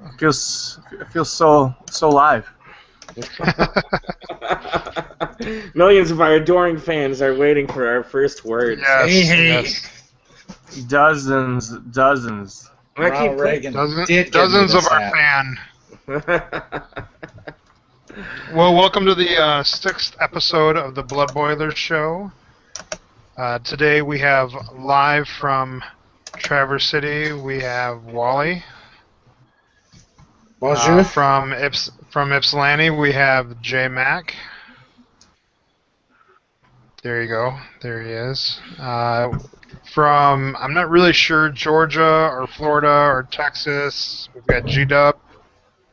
It feels so live. Millions of our adoring fans are waiting for our first words. Yes. Dozens. Ronald Reagan Dozens of our fan. Well, welcome to the 6th episode of the Blood Boilers Show. Today we have live from Traverse City. We have Wally. Bonjour. From Ypsilanti, we have J Mac. There you go. There he is. From, I'm not really sure, Georgia or Florida or Texas, we've got G-Dub.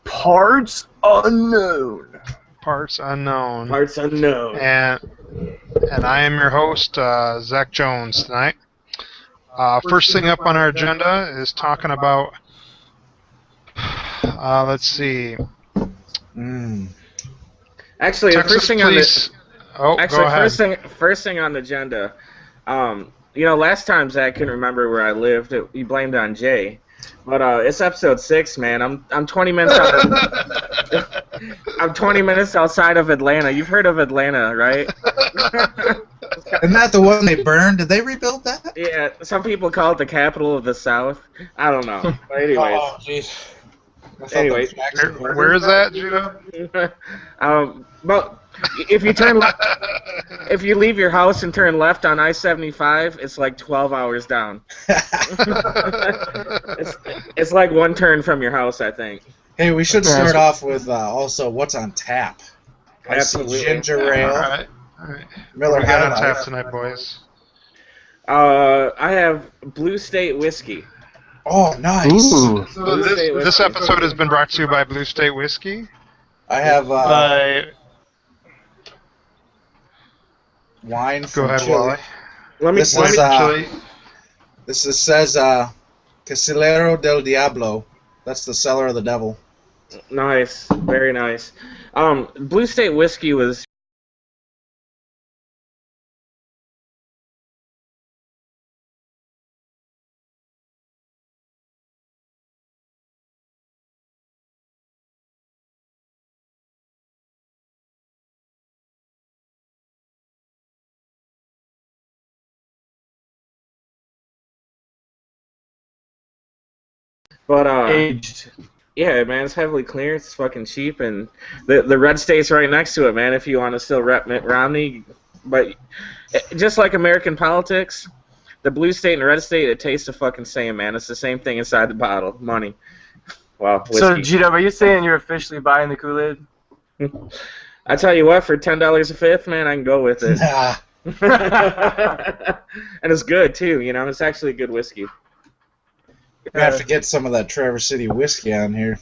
Parts unknown. And I am your host, Zach Jones, tonight. First thing up on our agenda is talking about, let's see. Actually, Texas first thing police. on the go ahead. first thing on the agenda. Last time Zach couldn't remember where I lived. He blamed on Jay. But it's episode 6, man. I'm 20 minutes I'm 20 minutes outside of Atlanta. You've heard of Atlanta, right? Isn't that the one they burned? Did they rebuild that? Yeah, some people call it the capital of the South. I don't know. But anyways. Oh, jeez. Anyways. Where is that, G-Dub? But if you leave your house and turn left on I-75, it's like 12 hours down. it's like one turn from your house, I think. Hey, we should start off with also what's on tap. Absolutely. Ginger ale. All right. Miller We got on High tap Life. tonight, boys. I have Blue State Whiskey. Oh, nice. Ooh. So this episode has been brought to you by Blue State Whiskey. I have By wine go from ahead, Chile. Wally. This says Casillero del Diablo. That's the cellar of the devil. Nice, very nice. Blue State Whiskey was Aged. yeah, man, it's heavily clear, it's fucking cheap, and the red state's right next to it, man, if you want to still rep Mitt Romney. But just like American politics, the blue state and red state, it tastes the fucking same, man. It's the same thing inside the bottle. Money. Well, whiskey. So, G-Dub, are you saying you're officially buying the Kool-Aid? I tell you what, for $10 a fifth, man, I can go with it. Nah. And it's good, too, you know, it's actually good whiskey. We have to get some of that Traverse City whiskey on here.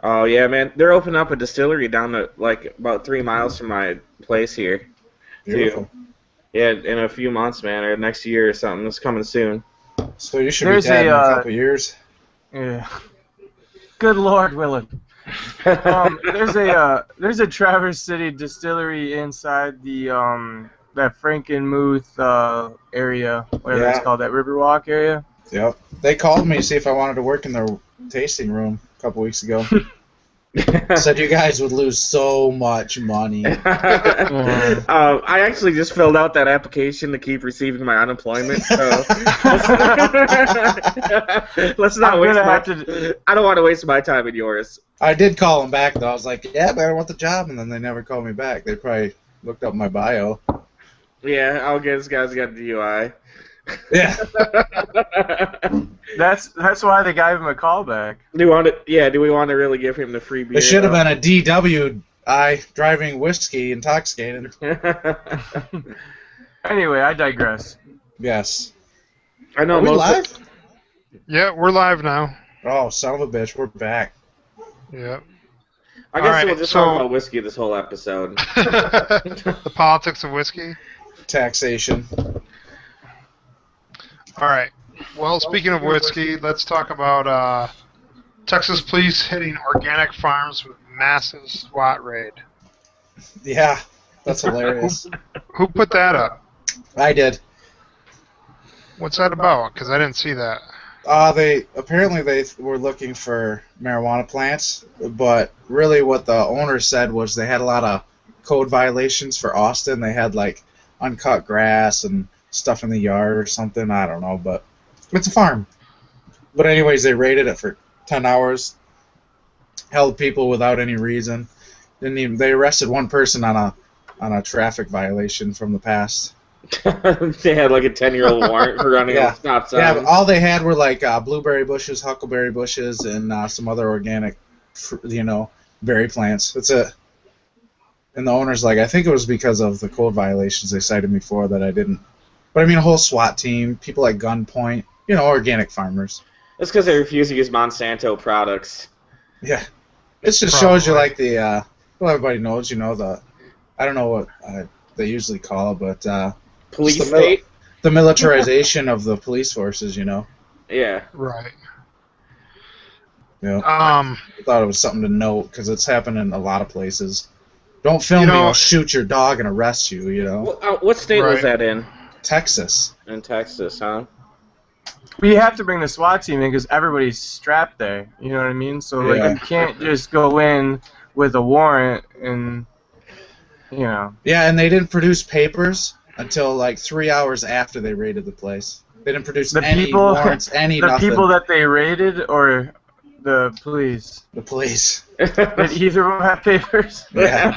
Oh, yeah, man. They're opening up a distillery down to, like, about 3 miles from my place here. Beautiful. Too. Yeah, in a few months, man, or next year or something. It's coming soon. So you should be dead in a couple of years. Yeah. Good Lord, Willard. There's a Traverse City distillery inside the that Frankenmuth area, whatever it's called, that Riverwalk area. Yep. They called me to see if I wanted to work in their tasting room a couple weeks ago. Said you guys would lose so much money. I actually just filled out that application to keep receiving my unemployment. So let's not waste my. I don't want to waste my time and yours. I did call them back though. I was like, "Yeah, but I want the job," and then they never called me back. They probably looked up my bio. Yeah, I'll get this guy's got a DUI. Yeah. That's why they gave him a call back. Do we want to really give him the free beer? It should have been a DWI, driving whiskey intoxicated. Anyway, I digress. Yes. I know. Are we live? Yeah, we're live now. Oh, son of a bitch, we're back. Yep. I guess Alright, we'll just talk about whiskey this whole episode. The politics of whiskey. Taxation. All right. Well, speaking of whiskey, let's talk about Texas police hitting organic farms with massive SWAT raid. Yeah, that's hilarious. Who put that up? I did. What's that about? Because I didn't see that. They were looking for marijuana plants, but really what the owner said was they had a lot of code violations for Austin. They had like uncut grass and stuff in the yard or something. I don't know, but it's a farm. But anyways, they raided it for 10 hours, held people without any reason. They arrested one person on a traffic violation from the past. They had like a 10-year-old warrant for running a stop sign. Yeah, but all they had were like blueberry bushes, huckleberry bushes, and some other organic, berry plants. That's it. And the owner's like, I think it was because of the code violations they cited me for that I didn't. But I mean, a whole SWAT team, people at gunpoint, organic farmers. It's because they refuse to use Monsanto products. Yeah. It just shows you like the, well, everybody knows, the, I don't know what they usually call it, but police state? The militarization of the police forces, Yeah. Right. Yeah. I thought it was something to note because it's happened in a lot of places. Don't film me, I'll shoot your dog and arrest you, What state was that in? Texas. In Texas, huh? We have to bring the SWAT team in because everybody's strapped there. You know what I mean? So like, you can't just go in with a warrant and, Yeah, and they didn't produce papers until like 3 hours after they raided the place. They didn't produce any warrants, nothing. The people that they raided or the police? The police. Did either of them have papers? Yeah.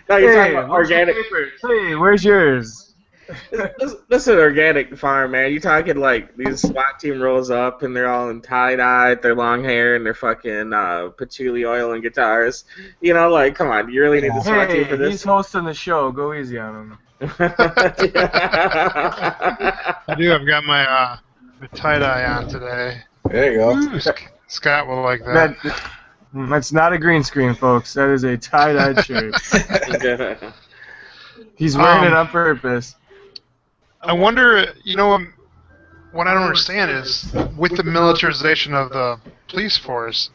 No, you're talking about organic. Hey, where's yours? This is an organic farm, man. You're talking like these SWAT team rolls up and they're all in tie-dye, their long hair, and their fucking patchouli oil and guitars. Like, come on, do you really need the SWAT team for this? He's hosting the show. Go easy on him. I do. I've got my tie-dye on today. There you go. Ooh, Scott will like that. That's not a green screen, folks. That is a tie-dyed shirt. He's wearing it on purpose. I wonder, what I don't understand is, with the militarization of the police force,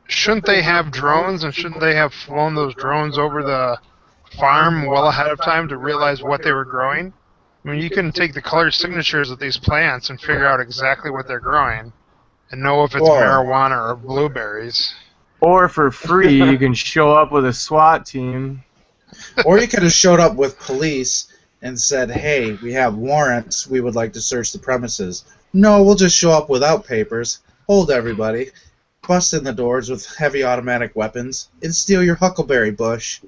shouldn't they have drones, and shouldn't they have flown those drones over the farm well ahead of time to realize what they were growing? I mean, you can take the color signatures of these plants and figure out exactly what they're growing, and know if it's marijuana or blueberries. Or for free, you can show up with a SWAT team. Or you could have showed up with police and said, hey, we have warrants, we would like to search the premises. No, we'll just show up without papers, hold everybody, bust in the doors with heavy automatic weapons, and steal your huckleberry bush.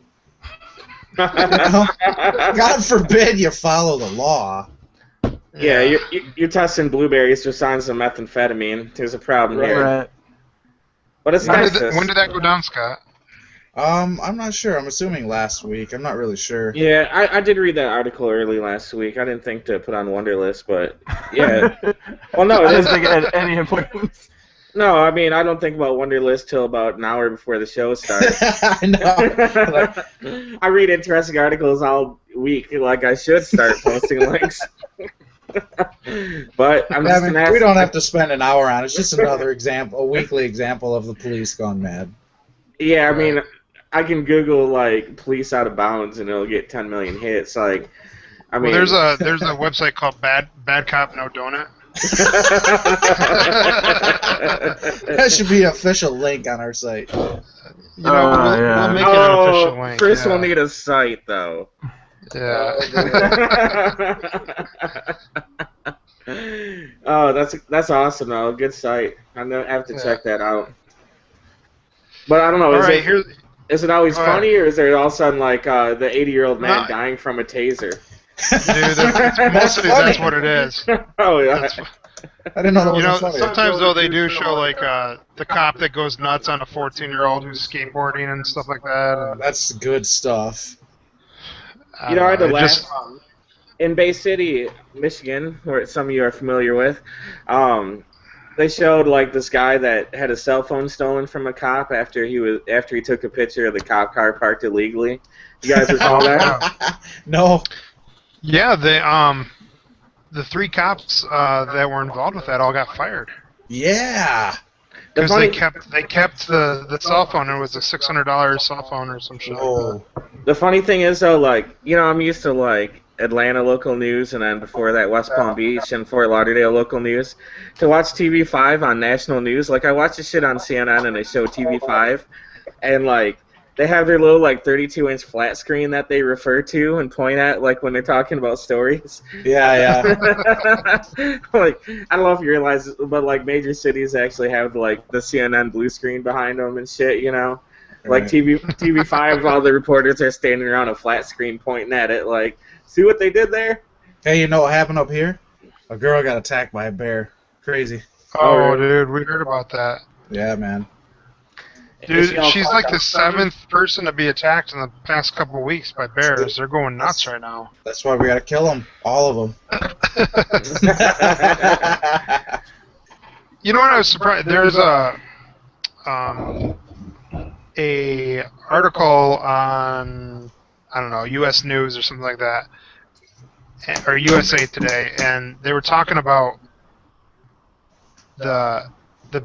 God forbid you follow the law. Yeah, you're testing blueberries for signs of methamphetamine. There's a problem here. Right. But it's Texas. When did that go down, Scott? I'm not sure. I'm assuming last week. I'm not really sure. Yeah, I did read that article early last week. I didn't think to put on Wonderlist, but yeah. Well, no, I didn't think it had any importance. No, I mean, I don't think about Wonderlist till about an hour before the show starts. I know. I read interesting articles all week, like I should start posting links. But I'm just gonna ask. We don't have to spend an hour on it. It's just another example, a weekly example of the police gone mad. Yeah, I mean, I can Google like police out of bounds and it'll get 10 million hits. Like, I mean, there's a website called Bad Cop No Donut. That should be an official link on our site. We'll make it an official link. Chris will need a site though. Yeah. Oh, that's awesome though. Good site. I have to check that out. But I don't know. Is it always funny, or is there all of a sudden like the 80-year-old man dying from a taser? Dude, mostly that's what it is. Oh yeah. I didn't know that was funny. Sometimes though they do show like the cop that goes nuts on a 14-year-old who's skateboarding and stuff like that. And, that's good stuff. I had to laugh. In Bay City, Michigan, where some of you are familiar with, they showed like this guy that had a cell phone stolen from a cop after he took a picture of the cop car parked illegally. You guys recall that? No. Yeah, the 3 cops that were involved with that all got fired. Yeah. Because they kept the cell phone. It was a $600 cell phone or some shit. Whoa. The funny thing is though, like, I'm used to like Atlanta local news, and then before that West Palm Beach and Fort Lauderdale local news, to watch TV5 on national news. Like I watch this shit on CNN and they show TV5, and like they have their little like 32-inch flat screen that they refer to and point at like when they're talking about stories. Yeah, Like I don't know if you realize, but like major cities actually have like the CNN blue screen behind them and shit, you know. Like Right. TV5, all the reporters are standing around a flat screen pointing at it, like, see what they did there? Hey, you know what happened up here? A girl got attacked by a bear. Crazy. Oh, dude, we heard about that. Yeah, man. Is she Dude, all she's fucked like up? the 7th person to be attacked in the past couple of weeks by bears. They're going nuts right now. That's why we gotta kill them. All of them. You know what I was surprised? There's a article on, I don't know, U.S. News or something like that, or USA Today, and they were talking about the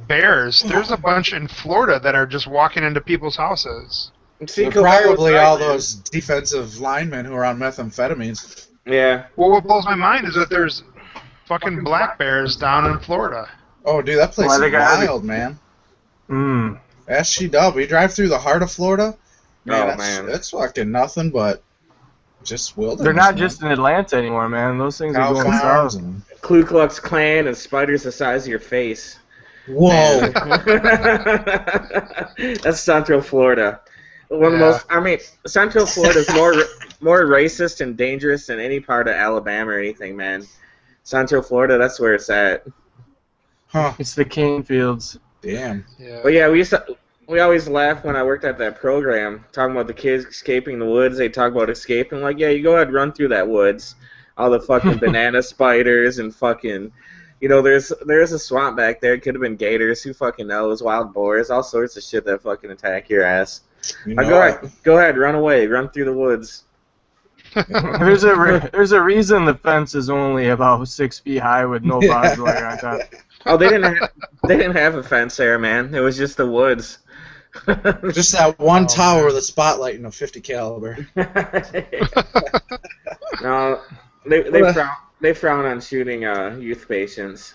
bears. There's a bunch in Florida that are just walking into people's houses. See, They're Colorado probably was all right, man. those defensive linemen who are on methamphetamines. Yeah. Well, what blows my mind is that there's fucking black bears down in Florida. Oh, dude, that place Well, is they gotta be- wild, man. Mm. SGW. You drive through the heart of Florida, man, Oh, that's, man. that's fucking nothing but just wilderness. They're not man. just in Atlanta anymore, man. Those things cow are going farms south. and... Ku Klux Klan and spiders the size of your face. Whoa. That's Central Florida. One of the Yeah. most. I mean, Central Florida is more racist and dangerous than any part of Alabama or anything, man. Central Florida, that's where it's at. Huh. It's the cane fields. Damn. Yeah. But yeah, we always laugh when I worked at that program, talking about the kids escaping the woods. They talk about escaping, like, yeah, you go ahead and run through that woods. All the fucking banana spiders and fucking, you know, there's a swamp back there. It could have been gators. Who fucking knows? Wild boars, all sorts of shit that fucking attack your ass. You know, Go ahead, run away, run through the woods. There's a reason the fence is only about 6 feet high with no barbed wire on top. Oh, they didn't have a fence there, man. It was just the woods. just that one Oh, tower man. with a spotlight and a 50 caliber. No, they frown on shooting youth patients.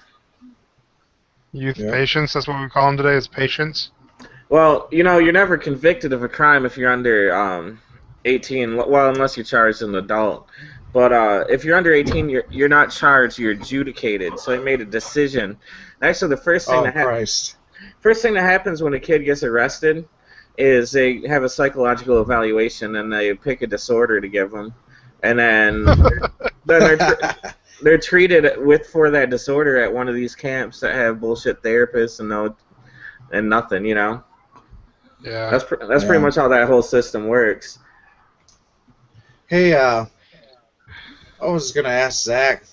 Youth Yeah. patients, that's what we call them today, is patients. Well, you know, you're never convicted of a crime if you're under 18. Well, unless you're charged as an adult. But if you're under 18, you're not charged. You're adjudicated. So they made a decision. Actually, the first thing Oh, that Christ. first thing that happens when a kid gets arrested is they have a psychological evaluation and they pick a disorder to give them, and then they're treated for that disorder at one of these camps that have bullshit therapists and nothing, you know. Yeah. That's Yeah. pretty much how that whole system works. Hey, I was going to ask Zach,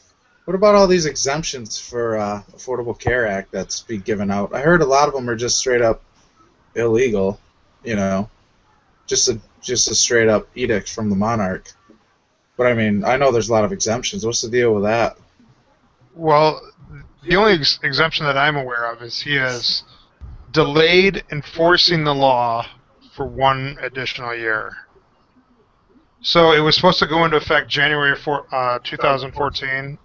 what about all these exemptions for Affordable Care Act that's being given out? I heard a lot of them are just straight up illegal, you know, just a straight up edict from the monarch. But I mean, I know there's a lot of exemptions. What's the deal with that? Well, the only exemption that I'm aware of is he has delayed enforcing the law for 1 additional year. So it was supposed to go into effect January 2014.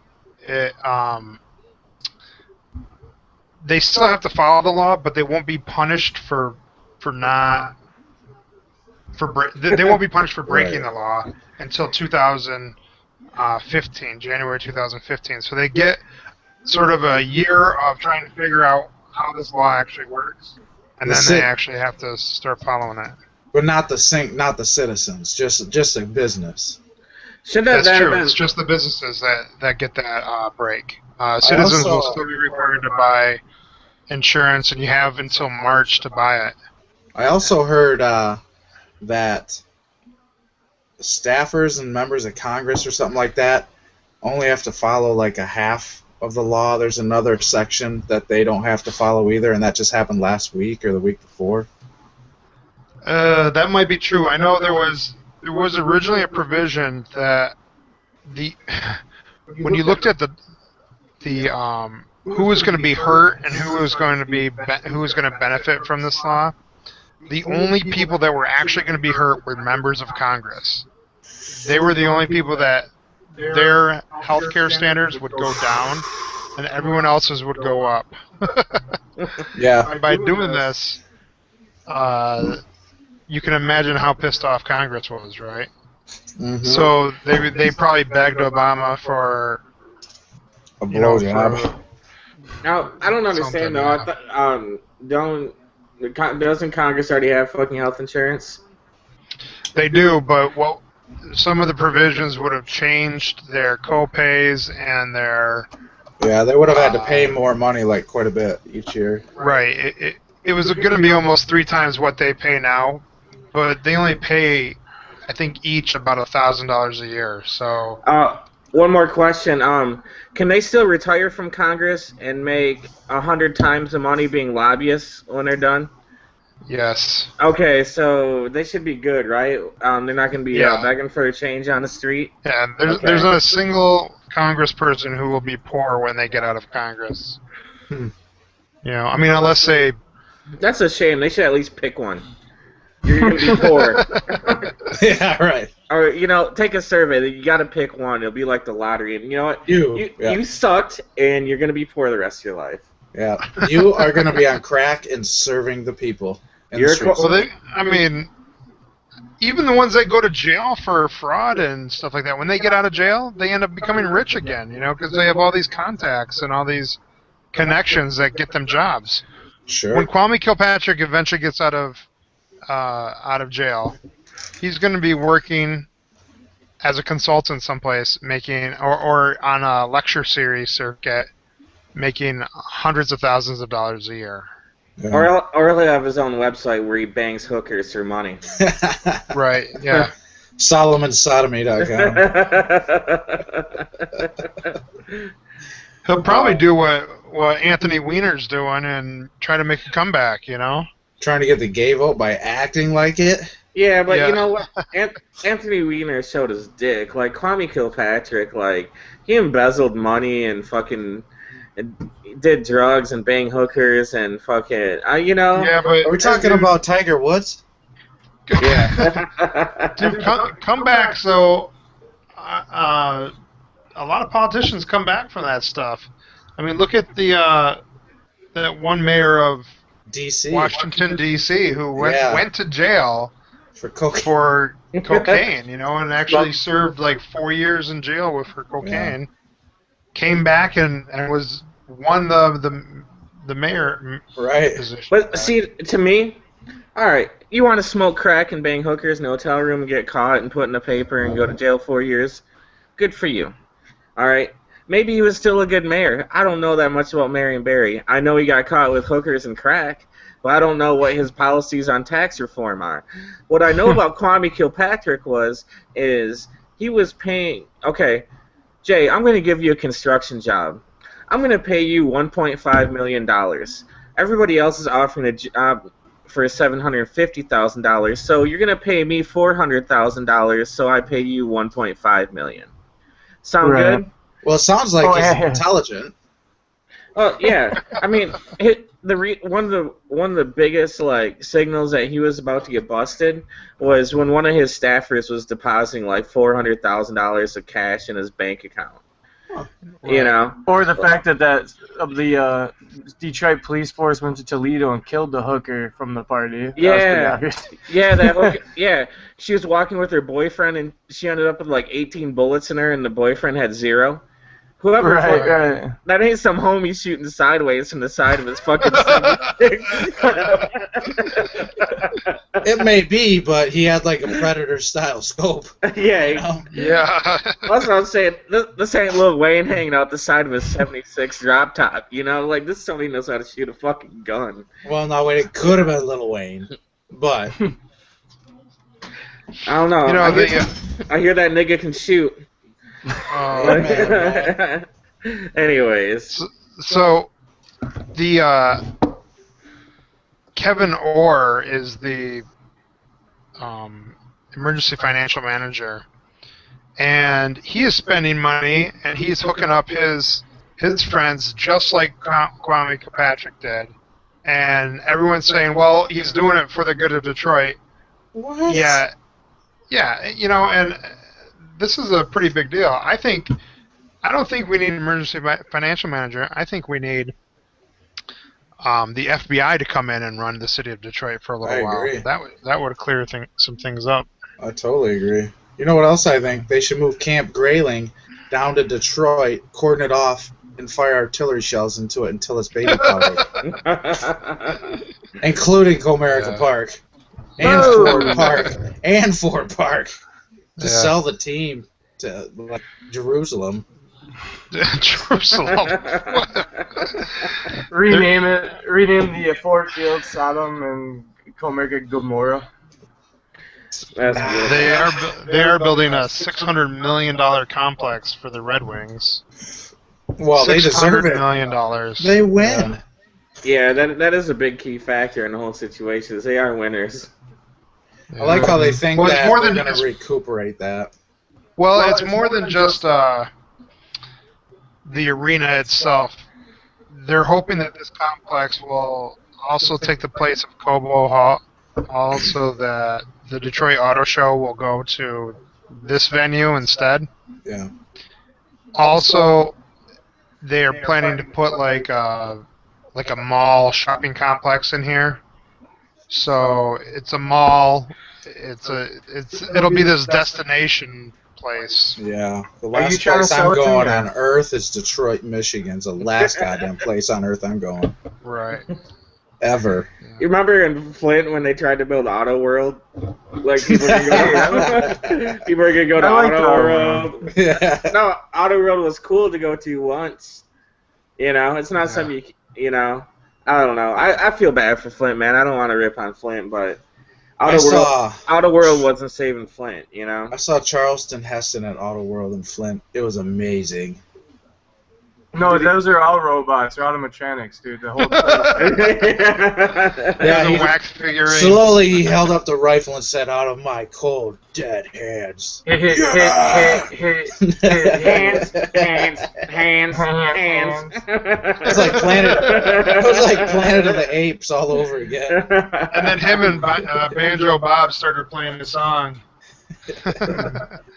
They still have to follow the law, but they won't be punished for they won't be punished for breaking Right. the law until 2015, January 2015. So they get sort of a year of trying to figure out how this law actually works, and then they actually have to start following it. But not the citizens, just a business. Should That's that true. have It's been? just the businesses that get that break. Citizens will also- still be required to buy insurance, and you have until March to buy it. I also heard that staffers and members of Congress or something like that only have to follow like a half of the law. There's another section that they don't have to follow either, and that just happened last week or the week before. That might be true. I know there was originally a provision that when you looked at the who was going to be hurt and who was going to benefit from this law, the only people that were actually going to be hurt were members of Congress. They were the only people that their healthcare standards would go down, and everyone else's would go up. Yeah. By doing this, you can imagine how pissed off Congress was, right? Mm-hmm. So they probably begged Obama for A you know blowjob. Now, I don't understand though. I doesn't Congress already have fucking health insurance? They do, but some of the provisions would have changed their co-pays and their Yeah, they would have had to pay more money, like quite a bit each year. right. It was going to be almost 3 times what they pay now, but they only pay, I think, each about $1,000 a year. So. One more question. Can they still retire from Congress and make 100 times the money being lobbyists when they're done? Yes. Okay, so they should be good, right? They're not going to be begging for a change on the street? Yeah, there's not a single congressperson who will be poor when they get out of Congress. You know, I mean, unless they... That's a shame. They should at least pick one. You're going to be poor. Yeah, right. Or, you know, take a survey. You got to pick one. It'll be like the lottery. And you know what? You sucked, and you're going to be poor the rest of your life. Yeah. You are going to be on crack and serving the people. I mean, even the ones that go to jail for fraud and stuff like that, when they get out of jail, they end up becoming rich again, you know, because they have all these contacts and all these connections that get them jobs. Sure. When Kwame Kilpatrick eventually gets out of jail, he's going to be working as a consultant someplace, making or on a lecture series circuit, making hundreds of thousands of dollars a year. Yeah. Or he'll have his own website where he bangs hookers for money. Right, yeah. SolomonSodomy.com. He'll probably do what Anthony Weiner's doing and try to make a comeback, you know? Trying to get the gay vote by acting like it? Yeah, but you know what? Anthony Weiner showed his dick. Like, Kwame Kilpatrick, like, he embezzled money and fucking did drugs and bang hookers and fucking, you know? Yeah, but... Are we talking about Tiger Woods? Yeah. Dude, come back, so... a lot of politicians come back from that stuff. I mean, look at that one mayor of D.C. Washington, D.C., who went to jail for cocaine. You know, and actually served like 4 years in jail for cocaine. Yeah. Came back and won the mayor position. But see, to me, all right, you want to smoke crack and bang hookers in a hotel room and get caught and put in a paper and go to jail 4 years? Good for you. All right. Maybe he was still a good mayor. I don't know that much about Marion Barry. I know he got caught with hookers and crack, but I don't know what his policies on tax reform are. What I know about Kwame Kilpatrick is he was paying... Okay, Jay, I'm going to give you a construction job. I'm going to pay you $1.5 million. Everybody else is offering a job for $750,000, so you're going to pay me $400,000, so I pay you $1.5 million. Sound good? Well, it sounds like he's intelligent. Oh yeah, I mean, one of the biggest like signals that he was about to get busted was when one of his staffers was depositing like $400,000 of cash in his bank account. You know, or the fact that the Detroit police force went to Toledo and killed the hooker from the party. Yeah, that hooker, yeah. She was walking with her boyfriend, and she ended up with like 18 bullets in her, and the boyfriend had 0. Whoever, right. That ain't some homie shooting sideways from the side of his fucking 76. It may be, but he had like a Predator-style scope. Yeah. You know? Yeah. That's what I'm saying. This ain't Lil Wayne hanging out the side of his 76 drop top. You know, like this somebody knows how to shoot a fucking gun. Well, no, wait, it could have been Lil Wayne, but I don't know. You know, I hear that nigga can shoot. Oh, man. Anyways. So the Kevin Orr is the emergency financial manager, and he is spending money and he's hooking up his friends just like Kwame Kilpatrick did, and everyone's saying, well, he's doing it for the good of Detroit. What? Yeah, you know, and this is a pretty big deal. I don't think we need an emergency financial manager. I think we need the FBI to come in and run the city of Detroit for a little while. Agree. That would clear some things up. I totally agree. You know what else I think? They should move Camp Grayling down to Detroit, cordon it off, and fire artillery shells into it until it's baby powder. Including Comerica Park. And Ford Park. To sell the team to like Jerusalem. Jerusalem. Rename the Ford Field Sodom and Comerica Gomorrah. They are building a $600 million complex for the Red Wings. Well, they deserve it. $600 million. They win. Yeah, that is a big key factor in the whole situation. Is they are winners. I like how they think Well, it's that more they're than going to recuperate that. Well, it's more than just the arena itself. They're hoping that this complex will also take the place of Cobo Hall. Also, that the Detroit Auto Show will go to this venue instead. Yeah. Also, they are planning to put like a mall shopping complex in here. So it's a mall. It'll be this destination place. Yeah. The last place I'm going on Earth is Detroit, Michigan. It's the last goddamn place on Earth I'm going. Right. Ever. You remember in Flint when they tried to build Auto World? Like people are gonna go to Auto World. Yeah. No, Auto World was cool to go to once. You know, it's not something you know. I don't know. I feel bad for Flint, man. I don't want to rip on Flint, but Auto World wasn't saving Flint, you know. I saw Charleston Heston at Auto World in Flint. It was amazing. No, those are all robots. They're automatronics, dude. The whole Yeah, he wax figurine. Slowly he held up the rifle and said, "Out of my cold, dead hands." Hands. It was like Planet of the Apes all over again. And then him and Banjo Bob started playing the song.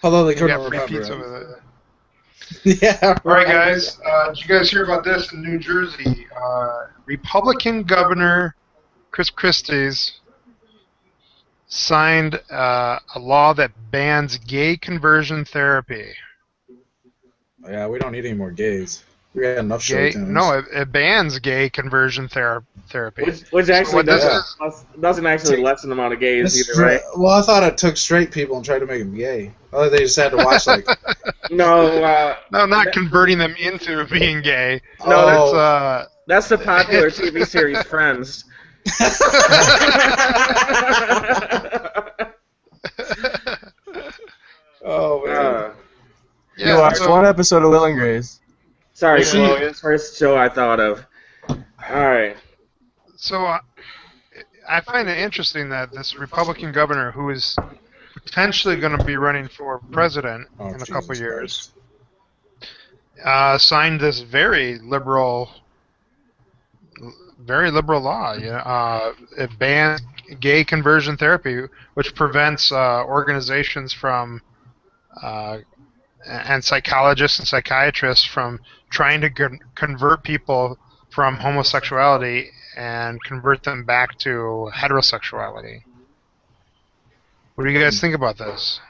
Although they Got couldn't free remember pizza it. with it. Yeah. All right, guys. Did you guys hear about this in New Jersey? Republican Governor Chris Christie signed a law that bans gay conversion therapy. Yeah, we don't need any more gays. We got enough show tunes. No, it bans gay conversion therapy. Which actually doesn't actually lessen the amount of gays either, right? Well, I thought it took straight people and tried to make them gay. I thought they just had to watch like. No, not converting them into being gay. No, that's the popular TV series Friends. Oh man. You watched one episode of Will and Grace. Sorry, Chloe, it's the first show I thought of. Alright. So, I find it interesting that this Republican governor, who is potentially going to be running for president in a couple years, signed this very liberal law. It bans gay conversion therapy, which prevents organizations from and psychologists and psychiatrists from trying to convert people from homosexuality and convert them back to heterosexuality. What do you guys think about this?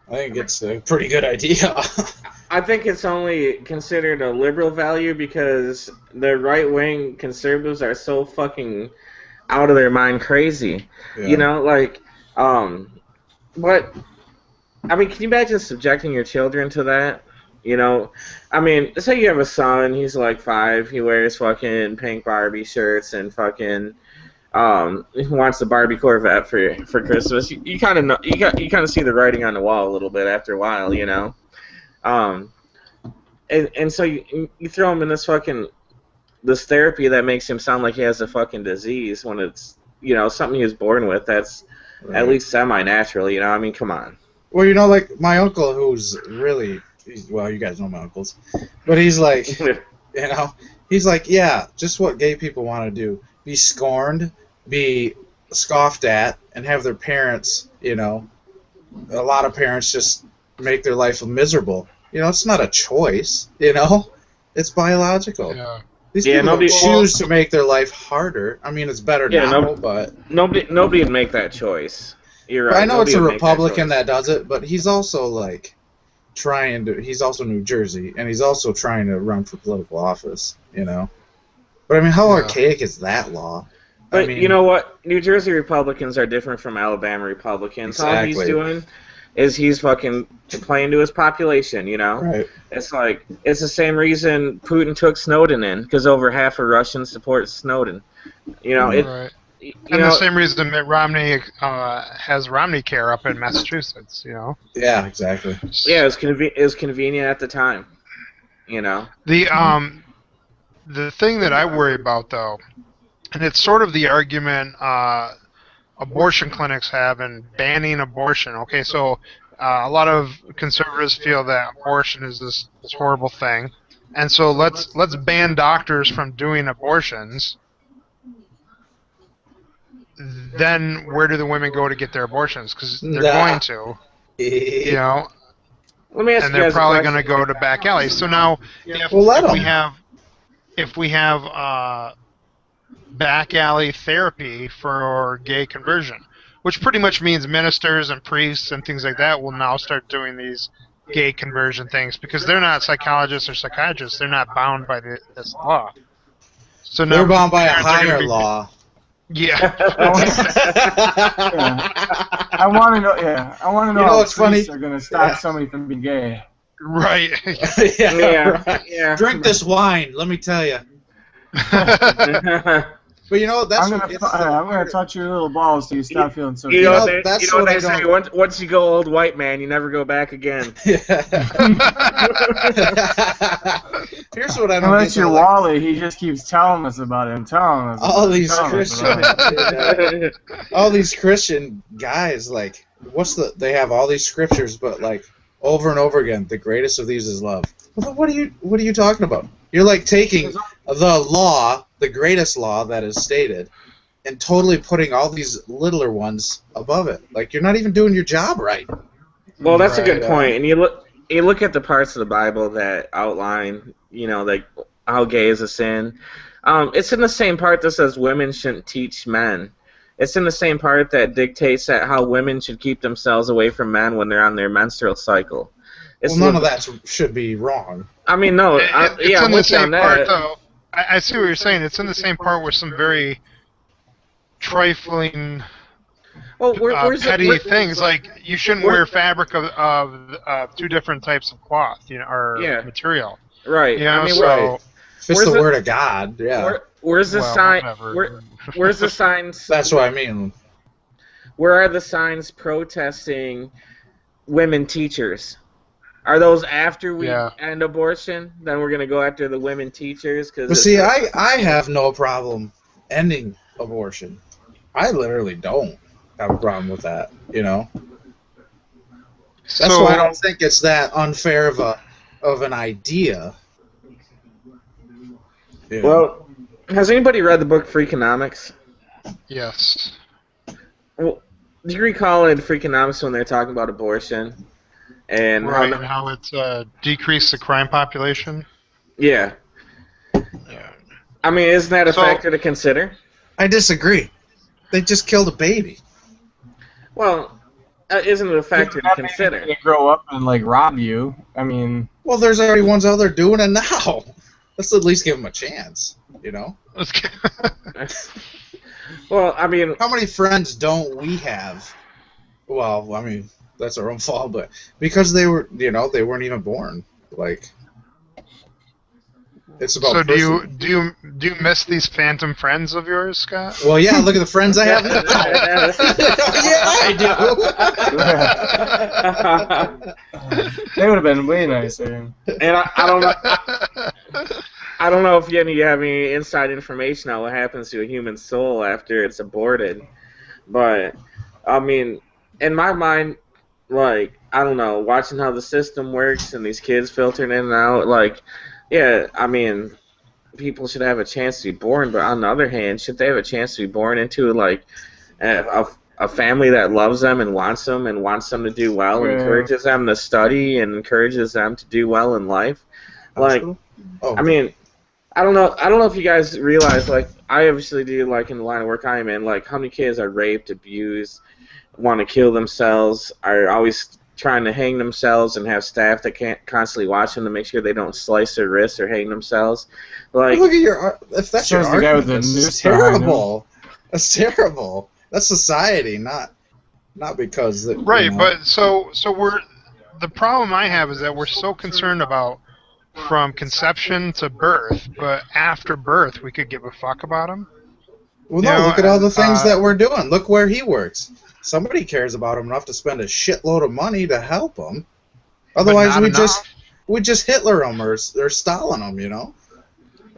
I think it's a pretty good idea. I think it's only considered a liberal value because the right-wing conservatives are so fucking out of their mind crazy. Yeah. You know, like, but, I mean, can you imagine subjecting your children to that? You know, I mean, say you have a son, he's like 5, he wears fucking pink Barbie shirts and fucking, he wants the Barbie Corvette for Christmas. You kind of know, you kind of see the writing on the wall a little bit after a while, you know. And so you throw him in this therapy that makes him sound like he has a fucking disease when it's, you know, something he was born with that's at least semi-natural, you know. I mean, come on. Well, you know, like my uncle, who's really, well, you guys know my uncles, but he's like, you know, he's like, yeah, just what gay people want to do: be scorned, be scoffed at, and have their parents, you know, a lot of parents just make their life miserable. You know, it's not a choice. You know, it's biological. Yeah. These Yeah, people nobody- choose to make their life harder. I mean, it's better Yeah, now, but Nobody would make that choice. You're right. I know it's nobody a would make Republican choice. that does it, but he's also like he's also New Jersey, and he's also trying to run for political office, you know. But I mean, how Yeah. archaic is that law? But I mean, you know what? New Jersey Republicans are different from Alabama Republicans. All he's Exactly. doing is he's fucking playing to his population, you know? right? It's like, it's the same reason Putin took Snowden in, because over half of Russians support Snowden. You know, Right. you And know, the same reason Mitt Romney has Romney Care up in Massachusetts, you know. Yeah, exactly. yeah, it was convenient at the time, you know? The thing that I worry about though, and it's sort of the argument abortion clinics have in banning abortion. Okay, so a lot of conservatives feel that abortion is this horrible thing, and so let's ban doctors from doing abortions. Then where do the women go to get their abortions? Because they're Nah. going to, you know, Let me ask and you they're guys a probably question. going to go to back alleys. So now, Well, let if 'em. we have back alley therapy for gay conversion, which pretty much means ministers and priests and things like that will now start doing these gay conversion things because they're not psychologists or psychiatrists. They're not bound by this law. So now They're bound by a parents are gonna higher be- law. Yeah. I want to know. Yeah, I want to know You know how what's funny? priests are going to stop Yeah. somebody from being gay. Right. Yeah, right. yeah. Drink this wine, let me tell you. But you know, that's I'm gonna touch your little balls till you stop feeling so. You You know, know, they, that's you know what what I they say. don't- Once you go old white man, you never go back again. Here's what I don't Unless get. you're though, like, Wally, he just keeps telling us about it and telling us. all about it, these telling us Christian, about it. all these Christian guys, like, they have all these scriptures, but like over and over again, the greatest of these is love. Well, what are you talking about? You're like taking the law, the greatest law that is stated, and totally putting all these littler ones above it. Like, you're not even doing your job right. Well, that's a good Right, point. And you look at the parts of the Bible that outline, you know, like how gay is a sin. It's in the same part that says women shouldn't teach men. It's in the same part that dictates that how women should keep themselves away from men when they're on their menstrual cycle. It's Well, none of that should be wrong. I mean, no. It's Yeah, in I'm the with you on same part, that. though. I see what you're saying. It's in the same part where some very trifling, Well, where's petty the, things like you shouldn't wear fabric of two different types of cloth, you know, or Yeah. material. right? You know, I mean, so right. If it's Where's the the- word of God, yeah. where's the well, sign? whatever. Where's the signs? That's what I mean. Where are the signs protesting women teachers? Are those after we Yeah. end abortion? Then we're gonna go after the women teachers because. But see, I have no problem ending abortion. I literally don't have a problem with that, you know? That's So- why I don't think it's that unfair of an idea. You know? Well, has anybody read the book Freakonomics? Yes. Well, do you recall in Freakonomics when they're talking about abortion and Right, and how it's decreased the crime population. yeah, Yeah. I mean, isn't that a So- factor to consider? I disagree. They just killed a baby. Well, isn't it a factor to That baby consider? can grow up and like rob you. I mean, Well, there's already ones out there doing it now. Let's at least give them a chance, you know? Let's get Well, I mean, How many friends don't we have? Well, I mean, that's our own fault, but because they were, you know, they weren't even born. Like, it's about. So person. do you miss these phantom friends of yours, Scott? Well, yeah. Look at the friends I have now. Yeah, I do. they would have been way nicer. and I don't know. I don't know if any of you have any inside information on what happens to a human soul after it's aborted, but I mean, in my mind, like, I don't know, watching how the system works and these kids filtering in and out, like, yeah, I mean, people should have a chance to be born, but on the other hand, should they have a chance to be born into like a a family that loves them and wants them to do well, Yeah. encourages them to study and encourages them to do well in life. Like, Hospital? Oh, I mean, I don't know if you guys realize, like, I obviously do, like, in the line of work I'm in, like, how many kids are raped, abused, want to kill themselves, are always trying to hang themselves and have staff that can't constantly watch them to make sure they don't slice their wrists or hang themselves. Like, look at your. If that's your Shows the guy with argument, the this is noose behind him. terrible. That's terrible. That's society, not because Right, you know. but so we're the problem I have is that we're so concerned about from conception to birth, but after birth we could give a fuck about them. Well, You no, know, look at all the things uh, that we're doing. Look where he works. Somebody cares about him enough to spend a shitload of money to help him. Otherwise, not we enough. just Hitler him or Stalin him, you know.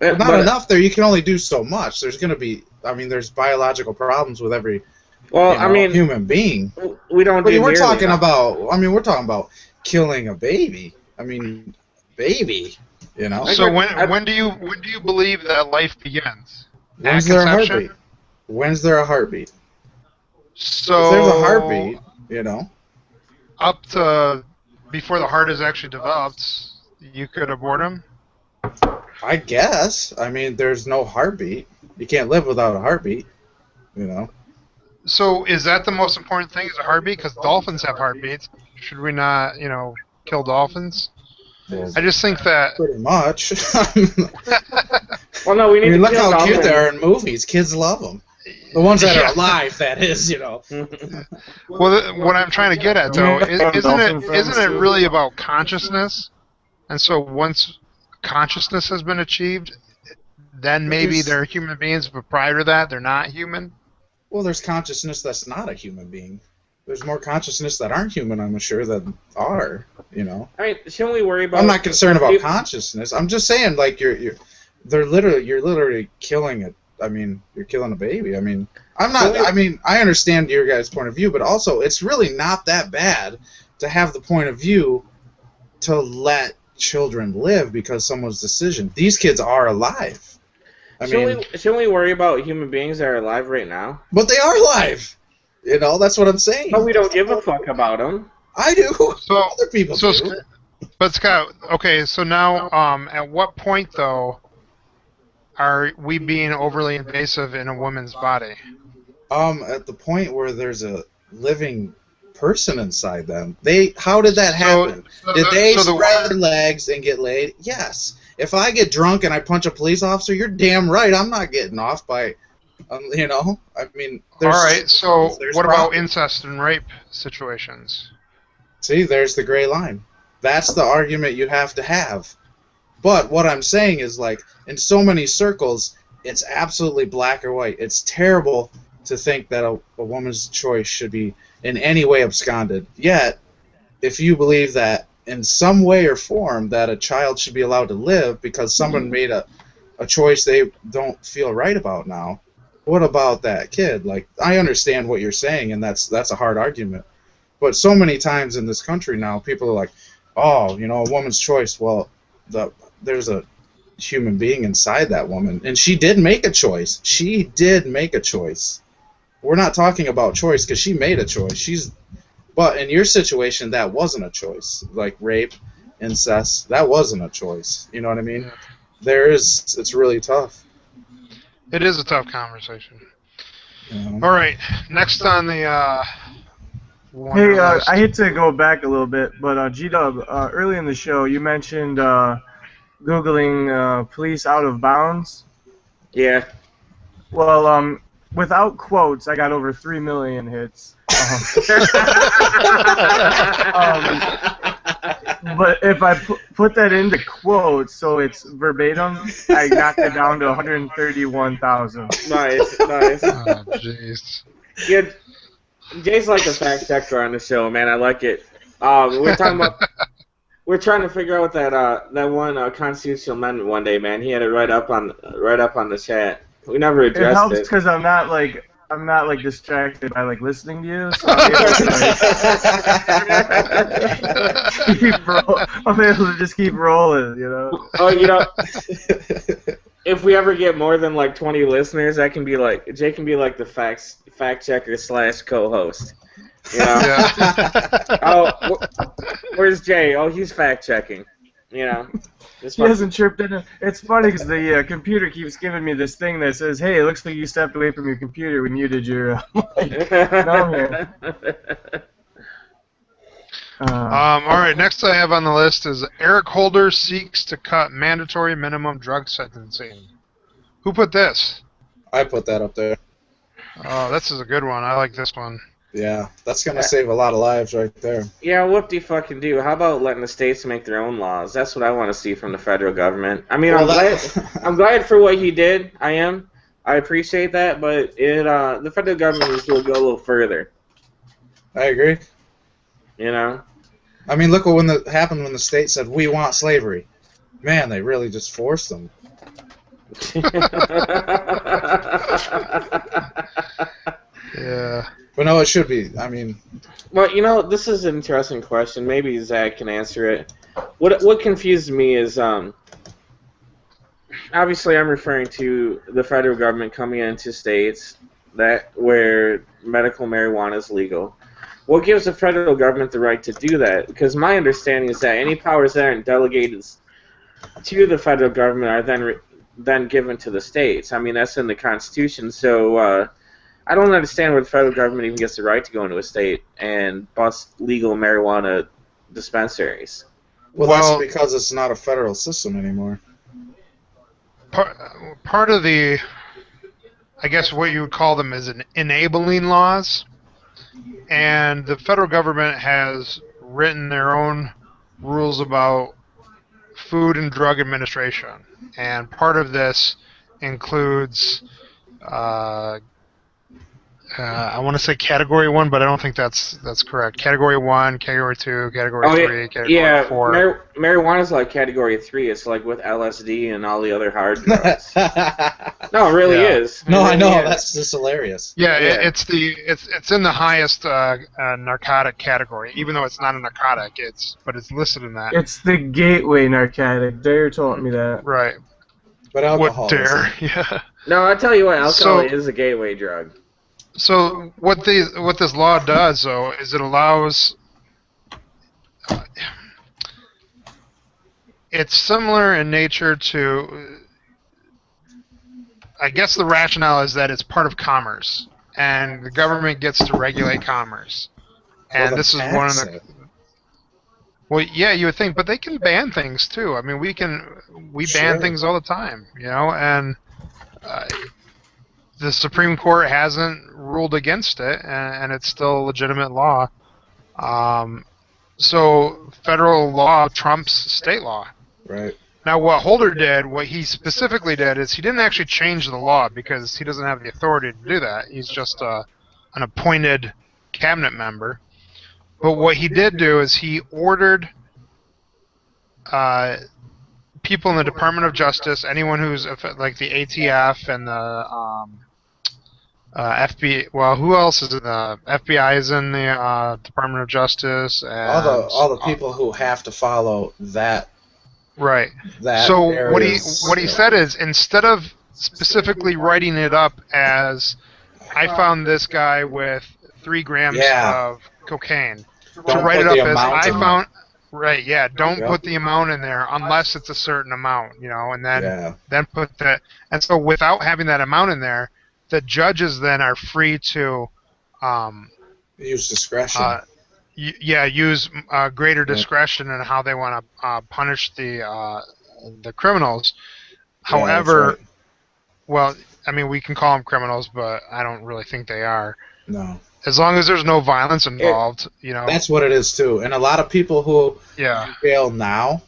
eh, Not but- enough there. You can only do so much. There's going to be. I mean, there's biological problems with every well, you know, I mean, human being. we don't But do we're nearly talking enough. about. I mean, we're talking about killing a baby. I mean, baby. You know, So I- when do you believe that life begins? when's At there a conception? heartbeat? When's there a heartbeat? So If there's a heartbeat, you know. up to before the heart is actually developed, you could abort him. I guess. I mean, there's no heartbeat. You can't live without a heartbeat. You know. So is that the most important thing? Is a heartbeat? Because dolphins have heartbeats. Should we not, kill dolphins? Well, I just think that. pretty much. Well, no, we I need mean, to look kill how cute dolphins. they are in movies. Kids love them. The ones that Yeah. are alive, that is, you know. Well, what I'm trying to get at though isn't it really about consciousness? And so once consciousness has been achieved, then maybe they're human beings, but prior to that, they're not human. Well, there's consciousness that's not a human being. There's more consciousness that aren't human, I'm sure, than are, you know. I mean, shouldn't we worry about? I'm not concerned about If- consciousness. I'm just saying, like, you're literally killing it. I mean, you're killing a baby. I mean, I understand your guys' point of view, but also it's really not that bad to have the point of view to let children live because someone's decision. These kids are alive. I mean, Shouldn't we worry about human beings that are alive right now? but they are alive. You know, that's what I'm saying. But we don't give a fuck about them. I do. So, Other people so, do. but Scott, okay, so now, at what point though are we being overly invasive in a woman's body? At the point where there's a living person inside them. How did that happen? Did they spread their legs and get laid? Yes. If I get drunk and I punch a police officer, you're damn right I'm not getting off by, you know? I mean, All right, so there's what about problems. incest and rape situations? See, there's the gray line. That's the argument you have to have. But what I'm saying is, like, in so many circles, it's absolutely black or white. It's terrible to think that a woman's choice should be in any way absconded. Yet, if you believe that in some way or form that a child should be allowed to live because someone made a choice they don't feel right about now, what about that kid? Like, I understand what you're saying, and that's a hard argument. But so many times in this country now, people are like, oh, you know, a woman's choice. Well, there's a human being inside that woman, and she did make a choice. She did make a choice. We're not talking about choice because she made a choice. But in your situation, that wasn't a choice. Like rape, incest, that wasn't a choice. You know what I mean? Yeah. It's really tough. It is a tough conversation. You know? All right, next on the Hey, Wonder list. I hate to go back a little bit, but G-Dub, early in the show, you mentioned Googling police out of bounds. Yeah. Well, without quotes, I got over 3 million hits. But if I put that into quotes, so it's verbatim, I knocked it down to 131,000. Nice. Oh, jeez. Yeah, Jay's like a fact checker on the show, man. I like it. We're talking about. We're trying to figure out that one constitutional amendment one day, man. He had it right up on the chat. We never It addressed helps it. because I'm not like distracted by like listening to you. So I'm able to just keep rolling, you know. Oh, you know, if we ever get more than like 20 listeners, that can be like Jay can be like the fact fact checker / co-host. You know? Yeah. Oh, where's Jay? Oh, he's fact checking. You know? He hasn't chirped in. It's funny because the computer keeps giving me this thing that says, "Hey, it looks like you stepped away from your computer when you did your mic." Now I'm here. All right, next I have on the list is Eric Holder seeks to cut mandatory minimum drug sentencing. Who put this? I put that up there. Oh, this is a good one. I like this one. Yeah, that's gonna save a lot of lives right there. Yeah, whoop-de-fucking-do. How about letting the states make their own laws? That's what I want to see from the federal government. I mean, Well, I'm glad for what he did. I am. I appreciate that, but the federal government needs to go a little further. I agree. You know? I mean, look what happened when the state said, we want slavery. Man, they really just forced them. Yeah. But no, it should be. I mean... Well, you know, this is an interesting question. Maybe Zach can answer it. What confused me is, obviously I'm referring to the federal government coming into states where medical marijuana is legal. What gives the federal government the right to do that? Because my understanding is that any powers that aren't delegated to the federal government are then given to the states. I mean, that's in the Constitution. So I don't understand where the federal government even gets the right to go into a state and bust legal marijuana dispensaries. Well, that's because it's not a federal system anymore. Part of the, I guess what you would call them is enabling laws. And the federal government has written their own rules about Food and Drug Administration. And part of this includes, I want to say Category 1, but I don't think that's correct. Category 1, Category 2, Category 3, Category 4. Marijuana's like Category 3. It's like with LSD and all the other hard drugs. No, it really is. No, I know. That's just hilarious. Yeah, it's in the highest narcotic category, even though it's not a narcotic. But it's listed in that. It's the gateway narcotic. Dare told me that. Right. But alcohol. What dare? Yeah. No, I tell you what, alcohol is a gateway drug. So what this law does, though, is it allows. It's similar in nature to. I guess the rationale is that it's part of commerce, and the government gets to regulate commerce. And this is one of the. Well, yeah, you would think, but they can ban things too. I mean, we ban things all the time, you know, and the Supreme Court hasn't ruled against it, and it's still a legitimate law. So federal law trumps state law. Right. Now, what Holder did, what he specifically did, is he didn't actually change the law because he doesn't have the authority to do that. He's just an appointed cabinet member. But what he did do is he ordered people in the Department of Justice, anyone who's like the ATF and the FBI. Well, who else is in the FBI? Is in the Department of Justice. And, all the people who have to follow that. Right. So what he said is, instead of specifically writing it up as, I found this guy with 3 grams of cocaine, to write it up as, I found. Right. Yeah. Don't put the amount in there unless it's a certain amount, you know, and then put that. And so without having that amount in there, the judges then are free to use discretion. Use greater discretion in how they want to punish the criminals. However, well, I mean, we can call them criminals, but I don't really think they are. No. As long as there's no violence involved, you know. That's what it is too. And a lot of people who fail now,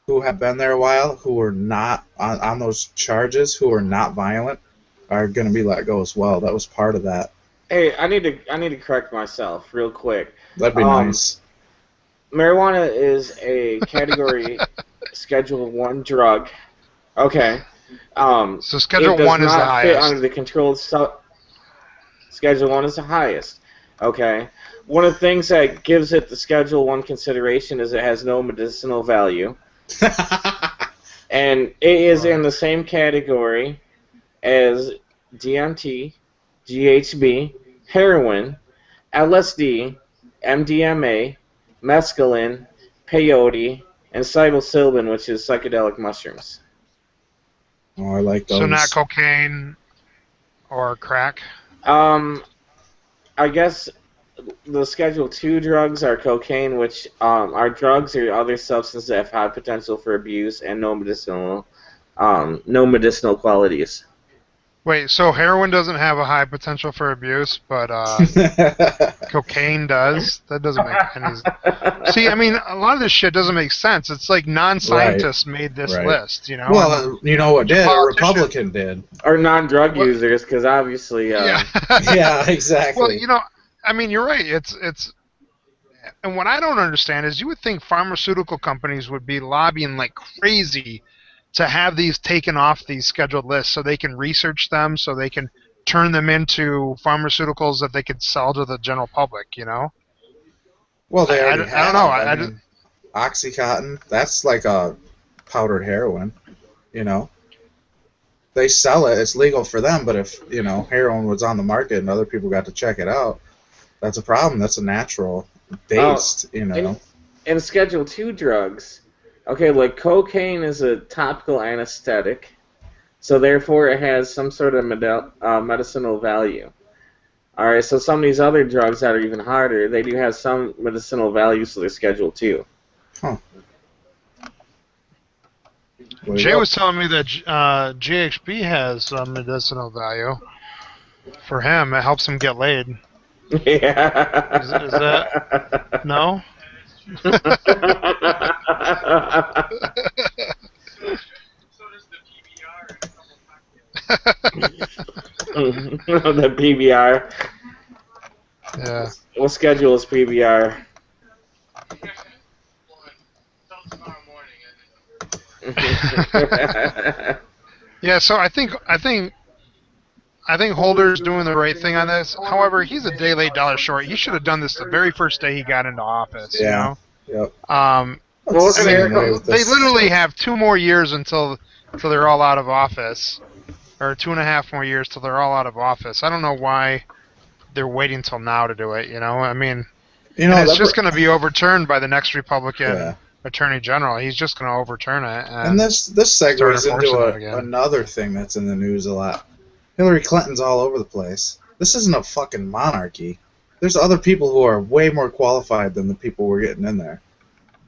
who have been there a while, who are not on those charges, who are not violent, are going to be let go as well. That was part of that. Hey, I need to correct myself real quick. That'd be nice. Marijuana is a category Schedule 1 drug. Okay. So Schedule 1 is the highest. It does not fit under the controlled Schedule 1 is the highest. Okay. One of the things that gives it the Schedule 1 consideration is it has no medicinal value. And it is in the same category as DMT, GHB, heroin, LSD, MDMA, mescaline, peyote, and psilocybin, which is psychedelic mushrooms. Oh, I like those. So not cocaine or crack. I guess the Schedule 2 drugs are cocaine, which are drugs or other substances that have high potential for abuse and no medicinal qualities. Wait, so heroin doesn't have a high potential for abuse, but cocaine does? That doesn't make any sense. See, I mean, a lot of this shit doesn't make sense. It's like non-scientists made this list, you know? Well, you know what did? A Republican did. Or non-drug users, because obviously... Yeah. Yeah, exactly. Well, you know, I mean, you're right. It's and what I don't understand is you would think pharmaceutical companies would be lobbying like crazy to have these taken off these scheduled lists so they can research them, so they can turn them into pharmaceuticals that they could sell to the general public, you know? Well, they I already don't know. I mean, Oxycontin, that's like a powdered heroin, you know? They sell it. It's legal for them, but if, you know, heroin was on the market and other people got to check it out, that's a problem. That's a natural based, you know. In Schedule 2 drugs, okay, like cocaine is a topical anesthetic, so therefore it has some sort of medicinal value. All right, so some of these other drugs that are even harder, they do have some medicinal value, so they're Schedule 2. Huh. Jay was telling me that GHB has medicinal value. For him, it helps him get laid. Yeah. Is that... No? The PBR. Yeah. What schedule is PBR? Yeah, so I think Holder's doing the right thing on this. However, he's a day late, dollar short. He should have done this the very first day he got into office. Yeah. You know? Yep. Well, I mean, they literally have 2 more years until they're all out of office, or 2.5 more years till they're all out of office. I don't know why they're waiting till now to do it. You know, I mean, it's just going to be overturned by the next Republican Attorney General. He's just going to overturn it. And this segues into another thing that's in the news a lot. Hillary Clinton's all over the place. This isn't a fucking monarchy. There's other people who are way more qualified than the people we're getting in there.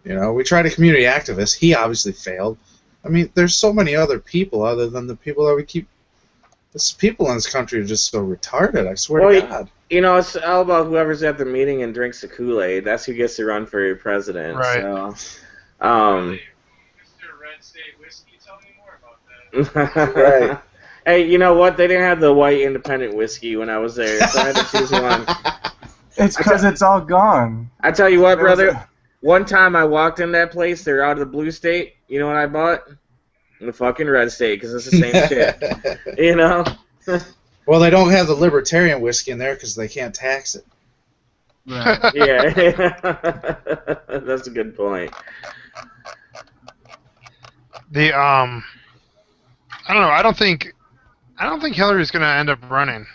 You know, we tried a community activist. He obviously failed. I mean, there's so many other people other than the people that we keep. This people in this country are just so retarded. I swear to God. You know, it's all about whoever's at the meeting and drinks the Kool-Aid. That's who gets to run for president. Right. So, Mr. Red State Whiskey, tell me more about that. Right. Hey, you know what? They didn't have the white independent whiskey when I was there, so I had to choose one. It's because it's all gone. I tell you what, brother. One time I walked in that place, they're out of the blue state. You know what I bought? The fucking red state, because it's the same shit. You know? Well, they don't have the libertarian whiskey in there because they can't tax it. Right. Yeah. That's a good point. I don't know. I don't think Hillary's going to end up running.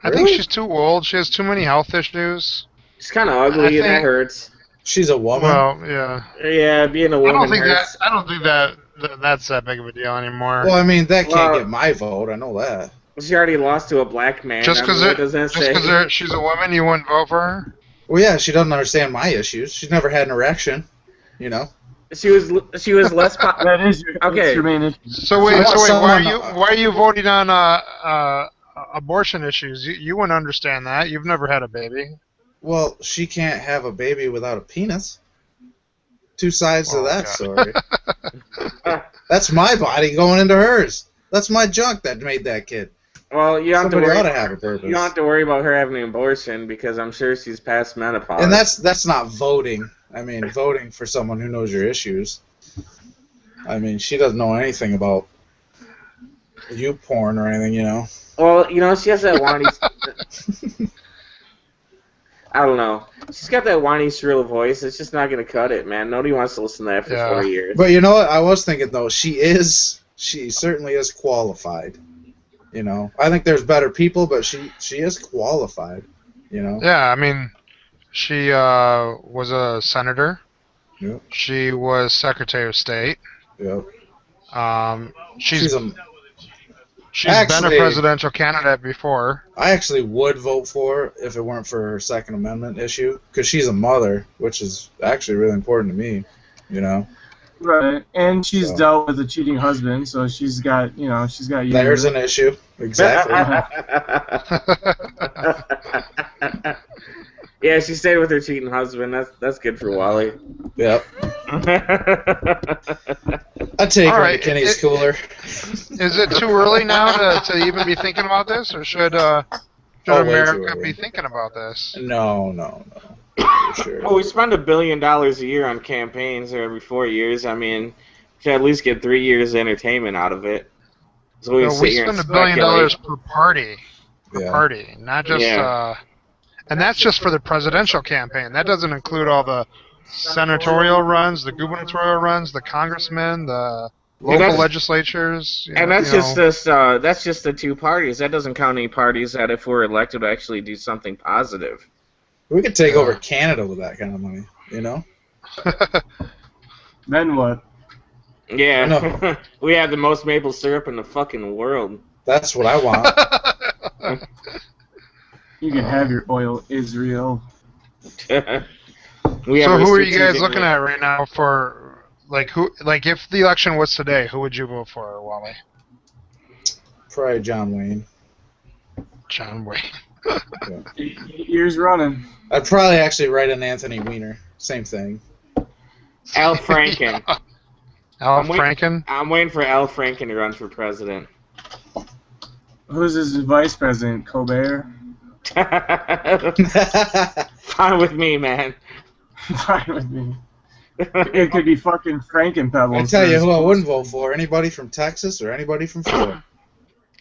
I think she's too old. She has too many health issues. She's kind of ugly, and that hurts. She's a woman. Well, yeah. Yeah, being a woman hurts. I don't think that's that big of a deal anymore. Well, I mean, that can't get my vote. I know that. She already lost to a black man. Just because she's a woman, you wouldn't vote for her? Well, yeah, she doesn't understand my issues. She's never had an erection, you know. She was less. That is your main issue. So wait, why are you voting on abortion issues? You wouldn't understand that. You've never had a baby. Well, she can't have a baby without a penis. Two sides to that story. That's my body going into hers. That's my junk that made that kid. Well, you don't have to worry. Ought to have a purpose. You don't have to worry about her having an abortion because I'm sure she's past menopause. And that's not voting. I mean, voting for someone who knows your issues. I mean, she doesn't know anything about you porn or anything, you know. Well, you know, she has that whiny. I don't know. She's got that whiny, shrill voice. It's just not going to cut it, man. Nobody wants to listen to that for 4 years. But you know what? I was thinking, though, she certainly is qualified. You know, I think there's better people, but she is qualified. You know. Yeah, I mean, she was a senator. Yep. She was Secretary of State. Yep. She's a. been a Actually, presidential candidate before. I actually would vote for her if it weren't for her Second Amendment issue, because she's a mother, which is actually really important to me. You know. Right, and she's dealt with a cheating husband, so she's got There's an issue. Exactly. Yeah, she stayed with her cheating husband. That's good for Wally. Yep. I'd take her to Kenny's cooler. Is it too early now to even be thinking about this, or should America be thinking about this? No. For sure. Well, we spend $1 billion a year on campaigns every 4 years. I mean, we should at least get 3 years of entertainment out of it. So we spend $1 billion per party. Party, not just and that's just for the presidential campaign. That doesn't include all the senatorial runs, the gubernatorial runs, the congressmen, the local legislatures. That's just the two parties. That doesn't count any parties that, if we're elected, will actually do something positive. We could take over Canada with that kind of money, you know? Then what? Yeah, we have the most maple syrup in the fucking world. That's what I want. You can have your oil, Israel. So who are you guys looking at right now for, if the election was today, who would you vote for, Wally? Probably John Wayne. John Wayne. 8 years running. I'd probably actually write in Anthony Weiner. Same thing. Al Franken. Franken? I'm waiting for Al Franken to run for president. Who's his vice president? Colbert? Fine with me, man. Fine with me. It could be fucking Frankenpebbles. I tell you who I wouldn't vote for. Anybody from Texas or anybody from Florida.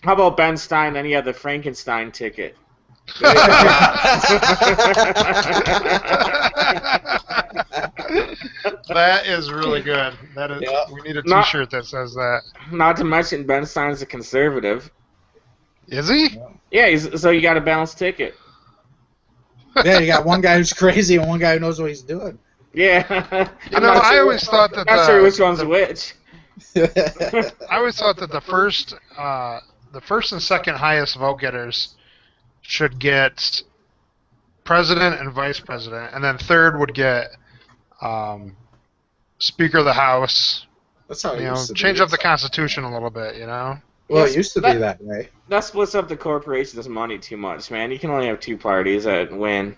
How about Ben Stein? Then he had the Frankenstein ticket. That is really good. That is. Yep. We need a T-shirt that says that. Not to mention, Ben Stein's a conservative. Is he? Yeah, so you got a balanced ticket. Yeah, you got one guy who's crazy and one guy who knows what he's doing. Yeah. I always thought that. Not sure which one's which. I always thought that the first and second highest vote getters should get president and vice president, and then third would get Speaker of the House. That's how it used to be. Change up the Constitution a little bit, you know? Well, it used to be that way. That splits up the corporation's money too much, man. You can only have two parties that win.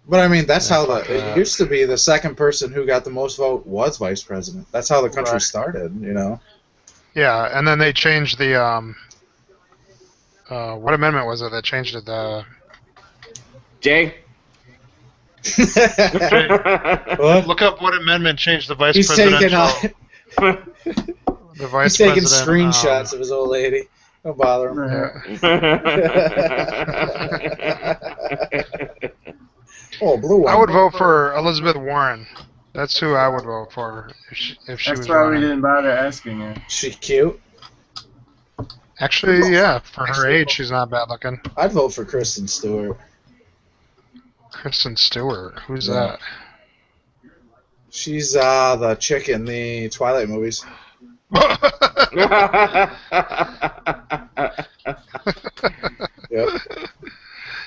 But I mean, that's how it used to be. The second person who got the most vote was vice president. That's how the country started, you know? Yeah, and then they changed the, what amendment was it that changed it? Jay? What? Look up what amendment changed the vice presidential. The vice He's taking president, screenshots of his old lady. Don't bother him. Oh, blue one. I would vote for Elizabeth Warren. That's who I would vote for if she was running. That's why we didn't bother asking her. She cute? Actually, yeah. For her age, she's not bad looking. I'd vote for Kristen Stewart. Kristen Stewart? Who's that? She's the chick in the Twilight movies. Yep.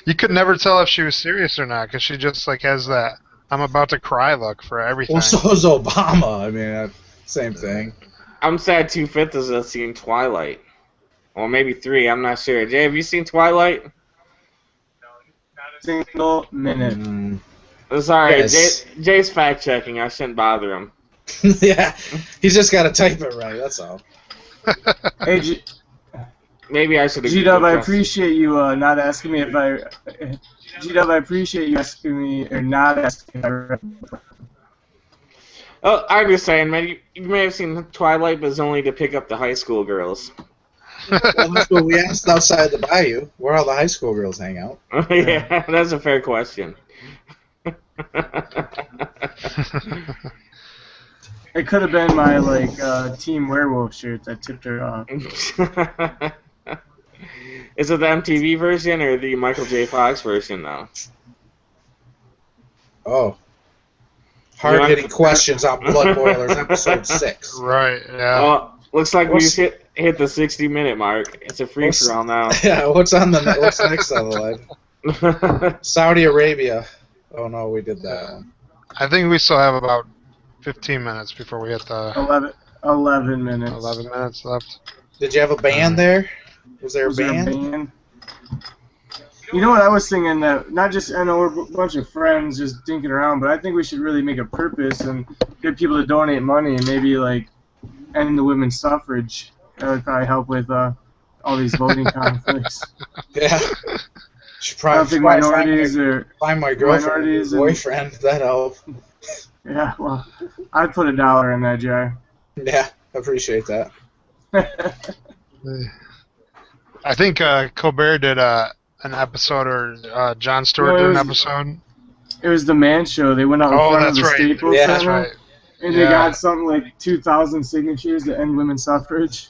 You could never tell if she was serious or not because she just has that I'm about to cry look for everything. Well, so is Obama. I mean, same thing. I'm sad 2/5 has seen Twilight. Or maybe 3, I'm not sure. Jay, have you seen Twilight? No, not a single minute. Sorry, Yes. Jay's fact-checking. I shouldn't bother him. Yeah, he's just got to type it right, that's all. Hey, Maybe I should have... G-Dub, I appreciate you not asking me if I... G-Dub, I appreciate you asking me, or not asking me. Oh, I'm just saying, man, you may have seen Twilight, but it's only to pick up the high school girls. Well, that's what we asked outside the bayou, where all the high school girls hang out. Yeah, that's a fair question. It could have been my Team Werewolf shirt that tipped her off. Is it the MTV version or the Michael J. Fox version, though? Oh. Hard-hitting questions on Blood Boilers, episode 6. Right, yeah. Well, looks like What's- we've hit the 60-minute mark. It's a free for all now. Yeah, what's next on the line? Saudi Arabia. Oh no, we did that one. I think we still have about 15 minutes before we hit the 11 minutes. 11 minutes left. Did you have a band there? Was there a Was there a band? band? You know what I was thinking, that not just, I know we're a bunch of friends just dinking around, but I think we should really make a purpose and get people to donate money and maybe like end the women's suffrage. That would probably help with all these voting conflicts. Yeah. Should I don't think minorities or find my girlfriend or minorities and- boyfriend. That help. yeah, well, I'd put $1 in that jar. Yeah, appreciate that. I think Colbert did an episode, or Jon Stewart did an episode. It was the Man Show. They went out in Oh, front of that's the right. Staples Yeah, That's Center, right. and they Yeah. got something like 2,000 signatures to end women's suffrage.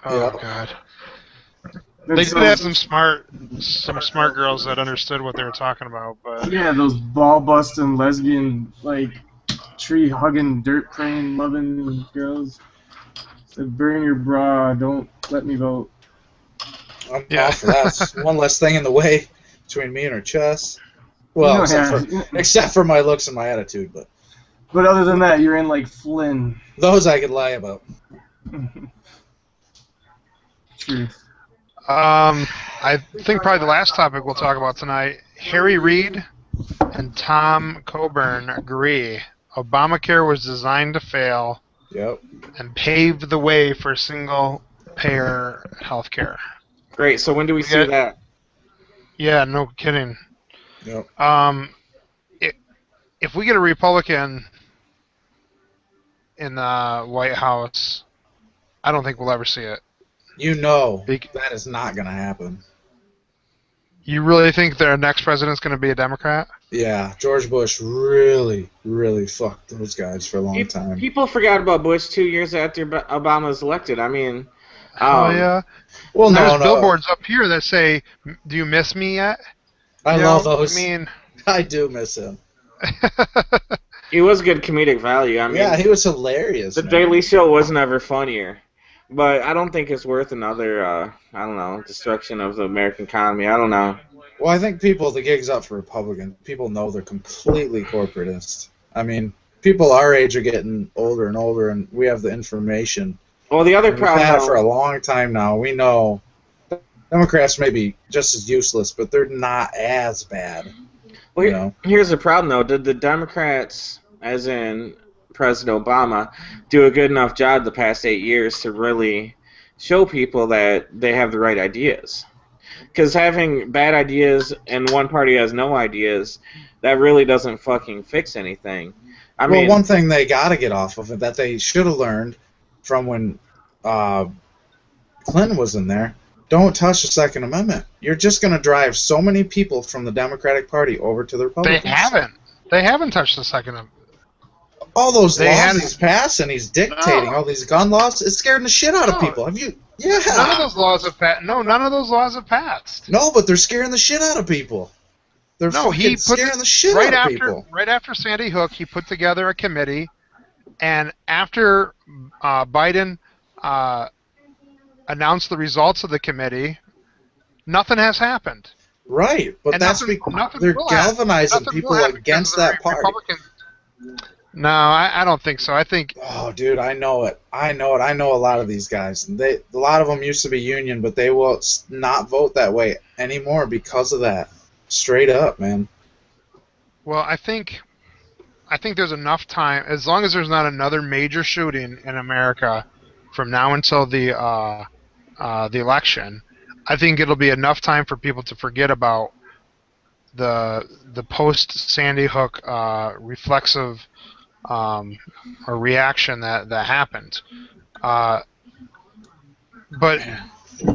Oh Yeah. God. Then They did some- have some smart girls that understood what they were talking about, but Yeah, those ball busting lesbian, like tree hugging, dirt praying, loving girls. Said, burn your bra, don't let me vote. I'm Yeah. all for that. It's one less thing in the way between me and her chest. Well, You know, except for my looks and my attitude, but but other than that, you're in like Flynn. those I could lie about. Truth. I think probably the last topic we'll talk about tonight. Harry Reid and Tom Coburn agree Obamacare was designed to fail Yep. and paved the way for single-payer health care. Great. So when do we see Yeah. that? Yeah. No kidding. Yep. If we get a Republican in the White House, I don't think we'll ever see it. You know Big- that is not going to happen. You really think their next president's going to be a Democrat? Yeah, George Bush really, really fucked those guys for a long time. People forgot about Bush 2 years after Obama was elected. I mean, Oh yeah. Well, There's no. billboards up here that say, "Do you miss me yet?" I You love know, those. I mean, I do miss him. he was good comedic value. I mean, Yeah, he was hilarious. The man. Daily Show was never funnier. But I don't think it's worth another, I don't know, destruction of the American economy. I don't know. Well, I think the gig's up for Republicans. People know they're completely corporatist. I mean, people our age are getting older and older, and we have the information. Well, the other We've had it problem, for a long time now. We know Democrats may be just as useless, but they're not as bad. well, You know? here's the problem, though. Did the Democrats, as in President Obama, do a good enough job the past 8 years to really show people that they have the right ideas? Because having bad ideas and one party has no ideas, that really doesn't fucking fix anything. I Well, mean, one thing they got to get off of it that they should have learned from when Clinton was in there, don't touch the Second Amendment. You're just going to drive so many people from the Democratic Party over to the Republicans. they haven't. They haven't touched the Second Amendment. All those They laws hadn't- he's passed and he's dictating, all these gun laws, it's scaring the shit out of No. people. Have you? Yeah. None of those laws have passed. No, none of those laws have passed. No, but they're scaring the shit out of people. They're No, he fucking put scaring the shit right out of after people. right after Sandy Hook, he put together a committee, and after Biden announced the results of the committee, nothing has happened. Right, but And that's nothing- because nothing they're will happen. galvanizing Nothing people will happen against because that the party. Republican- No, I don't think so. I think Oh, dude, I know it. I know a lot of these guys. A lot of them used to be union, but they will not vote that way anymore because of that. Straight up, man. Well, I think there's enough time, as long as there's not another major shooting in America from now until the election. I think it'll be enough time for people to forget about the post Sandy Hook reflexive or reaction that happened. But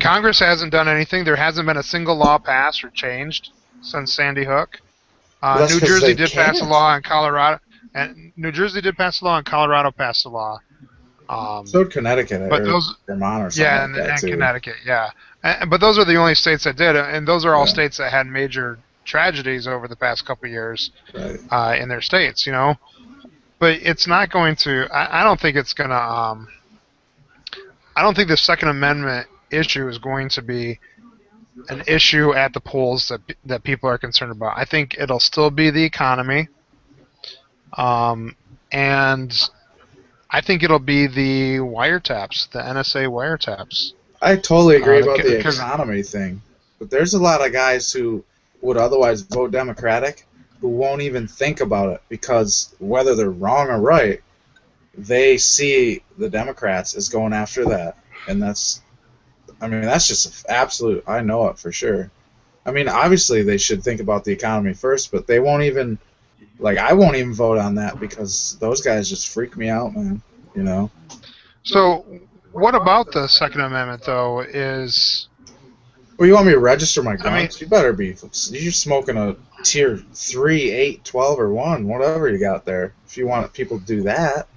Congress hasn't done anything. There hasn't been a single law passed or changed since Sandy Hook. That's New 'cause Jersey they did pass a can't. law in Colorado, and New Jersey did pass a law, and Colorado passed a law. So Connecticut but or those, Vermont or something yeah, like that and too. Connecticut, yeah. But those are the only states that did, and those are all Yeah. states that had major tragedies over the past couple of years Right. in their states, But it's not going to. I don't think it's going to. I don't think the Second Amendment issue is going to be an issue at the polls that people are concerned about. I think it'll still be the economy, and I think it'll be the wiretaps, the NSA wiretaps. I totally agree about the Because economy thing, but there's a lot of guys who would otherwise vote Democratic who won't even think about it because whether they're wrong or right, they see the Democrats as going after that, and that's just absolute. I know it for sure. I mean, obviously they should think about the economy first, but they won't even. Like, I won't even vote on that because those guys just freak me out, man. So, what about the Second Amendment, though, is... Well, you want me to register my guns? I mean, you better be... You're smoking a tier 3, 8, 12, or 1, whatever you got there, if you want people to do that.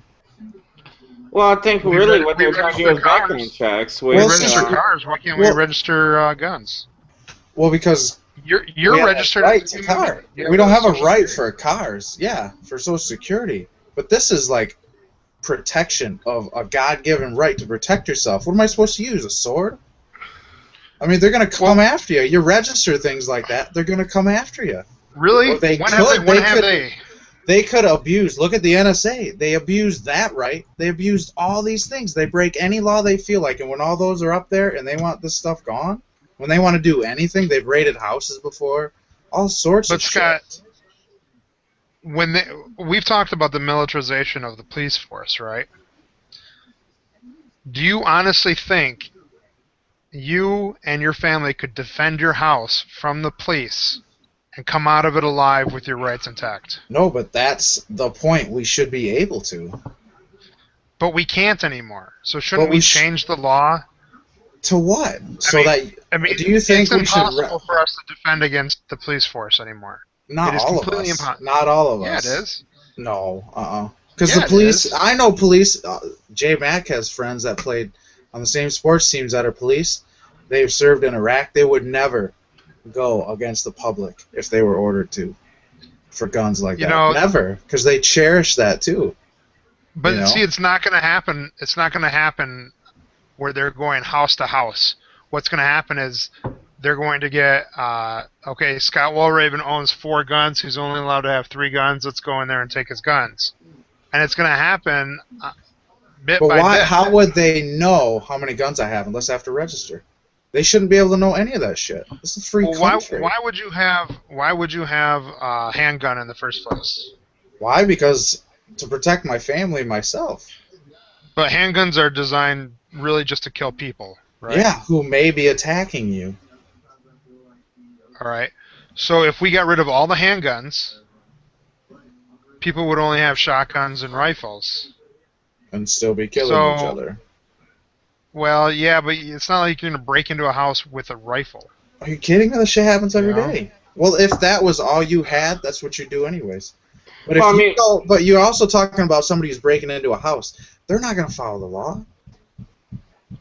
Well, I think really what they're trying to do is background checks. We register cars. Why can't we register guns? Well, because... You're registered right to car. We don't have a right for cars. Yeah, for Social Security. But this is like protection of a God-given right to protect yourself. What am I supposed to use? A sword? I mean, they're going to come after you. You register things like that, they're going to come after you. Really? Well, they could abuse. Look at the NSA. They abused that right. They abused all these things. They break any law they feel like. And when all those are up there and they want this stuff gone, when they want to do anything, they've raided houses before, all sorts of Scott, shit. We've talked about the militarization of the police force, right? Do you honestly think you and your family could defend your house from the police and come out of it alive with your rights intact? No, but that's the point. We should be able to. But we can't anymore. So shouldn't we change the law? To what? Do you think it's we should? Impossible for us to defend against the police force anymore. Not all of us. Not all of us. Yeah, it is. No, Because the police, I know police. J Mac has friends that played on the same sports teams that are police. They've served in Iraq. They would never go against the public if they were ordered to for guns like that. Never, because they cherish that too. But see, it's not going to happen. It's not going to happen where they're going house to house. What's going to happen is they're going to get, okay, Scott Walraven owns 4 guns. He's only allowed to have 3 guns. Let's go in there and take his guns. And it's going to happen bit by bit. How would they know how many guns I have unless I have to register? They shouldn't be able to know any of that shit. This is a free country. Why would you have a handgun in the first place? Why? Because to protect my family and myself. But handguns are designed really just to kill people, right? Yeah, who may be attacking you. All right. So if we got rid of all the handguns, people would only have shotguns and rifles. And still be killing each other. Well, yeah, but it's not like you're going to break into a house with a rifle. Are you kidding me? This shit happens every day. Well, if that was all you had, that's what you do anyways. But but you're also talking about somebody who's breaking into a house. They're not going to follow the law.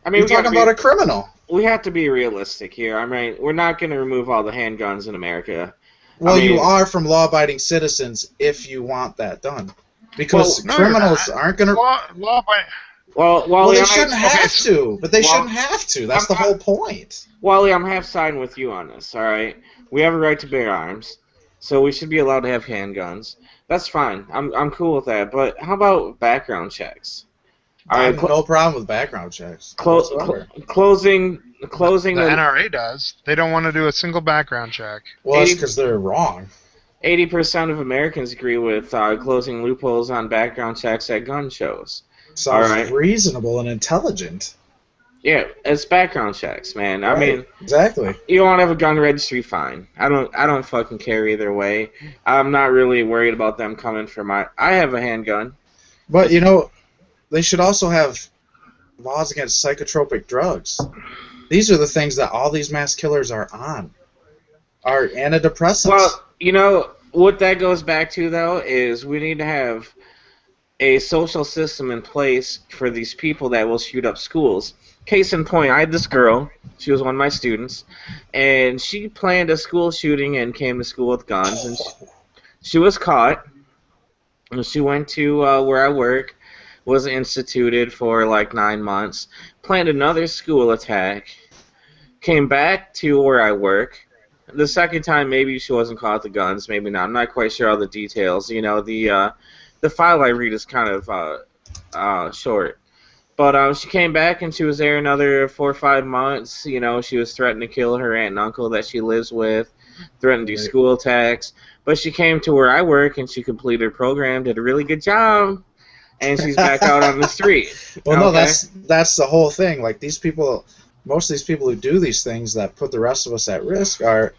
I mean, you're talking about a criminal. We have to be realistic here. I mean, we're not going to remove all the handguns in America. Well, you are from law-abiding citizens if you want that done. Because criminals aren't going to... Well, they shouldn't have to, but they shouldn't have to. That's the whole point. Wally, I'm half siding with you on this, all right? We have a right to bear arms, so we should be allowed to have handguns. That's fine. I'm cool with that. But how about background checks? I have no problem with background checks. Closing the NRA does. They don't want to do a single background check. Well, that's because they're wrong. 80% of Americans agree with closing loopholes on background checks at gun shows. Sounds reasonable and intelligent. Yeah, it's background checks, man. Right. I mean, exactly. You want to have a gun registry, fine. I don't fucking care either way. I'm not really worried about them coming for my. I have a handgun. But they should also have laws against psychotropic drugs. These are the things that all these mass killers are on. Are antidepressants. Well, what that goes back to though is we need to have a social system in place for these people that will shoot up schools. Case in point, I had this girl. She was one of my students, and she planned a school shooting and came to school with guns. And she was caught. And she went to where I work, was instituted for like 9 months, planned another school attack, came back to where I work. The second time, maybe she wasn't caught with the guns, maybe not. I'm not quite sure all the details. You know, the file I read is kind of short. But she came back and she was there another 4 or 5 months. You know, she was threatening to kill her aunt and uncle that she lives with, threatened to do school attacks. But she came to where I work and she completed her program, did a really good job, and she's back out on the street. Well, no, that's the whole thing. Like these people, most of these people who do these things that put the rest of us at risk are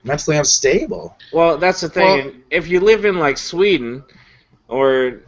mentally unstable. Well, that's the thing. Well, if you live in like Sweden or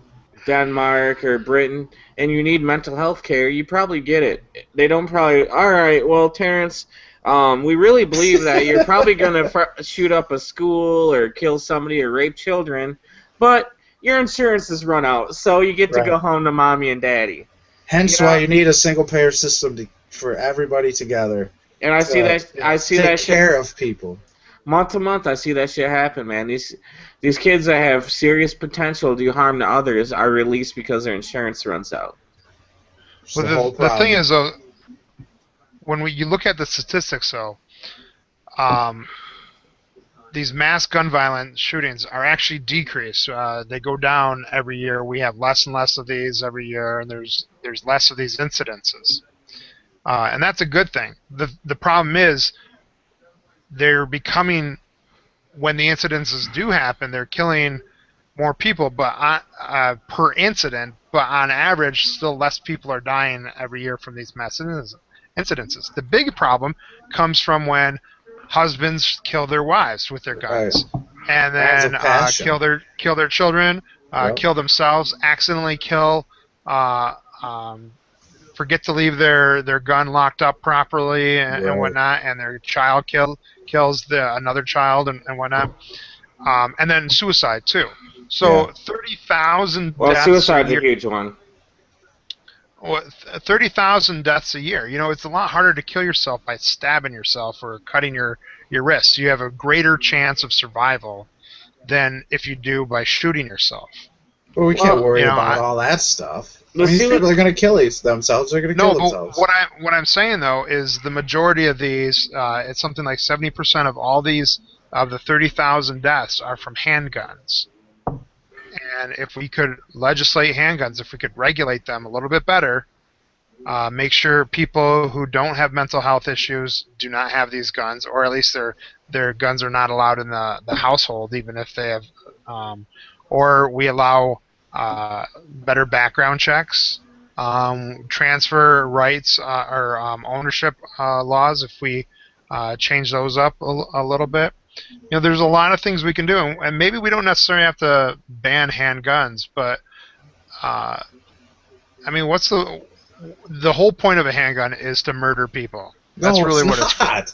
Denmark or Britain and you need mental health care, you probably get it. They don't probably, all right, well, Terrence, we really believe that you're probably going to shoot up a school or kill somebody or rape children, but your insurance is run out, so you get to go home to mommy and daddy. Hence why you need a single-payer system for everybody together. And I see that take care of people. Month to month, I see that shit happen, man. These kids that have serious potential to do harm to others are released because their insurance runs out. Well, the thing is, though, when you look at the statistics, though, these mass gun violence shootings are actually decreased. They go down every year. We have less and less of these every year, and there's less of these incidences. And that's a good thing. The problem is they're becoming, when the incidences do happen, they're killing more people but per incident, but on average, still less people are dying every year from these mass incidences. The big problem comes from when husbands kill their wives with their guns, and then kill their children, kill themselves, accidentally kill, forget to leave their gun locked up properly and whatnot, and their child kills another child and whatnot, and then suicide too. So 30,000 deaths. Well, suicide's a huge one. 30,000 deaths a year. You know, it's a lot harder to kill yourself by stabbing yourself or cutting your wrists. You have a greater chance of survival than if you do by shooting yourself. Well, we can't worry about all that stuff. These people are going to kill themselves. They're going to kill themselves. What I'm saying, though, is the majority of these, it's something like 70% of all these, of the 30,000 deaths are from handguns. And if we could legislate handguns, if we could regulate them a little bit better, make sure people who don't have mental health issues do not have these guns, or at least their guns are not allowed in the household, even if they have, or we allow better background checks, transfer rights or ownership laws, if we change those up a little bit. You know, there's a lot of things we can do, and maybe we don't necessarily have to ban handguns, but I mean, what's the whole point of a handgun is to murder people. That's really what it's for.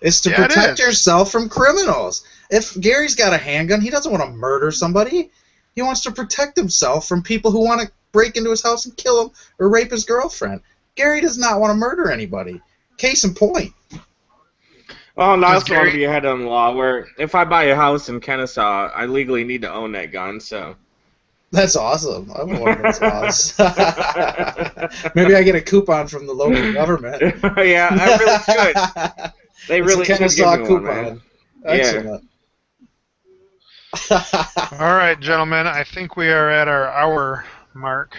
It's to protect yourself from criminals. If Gary's got a handgun, he doesn't want to murder somebody. He wants to protect himself from people who want to break into his house and kill him or rape his girlfriend. Gary does not want to murder anybody. Case in point. Well, now it's going to be ahead on the law where if I buy a house in Kennesaw, I legally need to own that gun, so. That's awesome. I want one of those laws. Maybe I get a coupon from the local government. Yeah, I really should. They really should give me coupon. One, man. Excellent. All right, gentlemen. I think we are at our hour mark.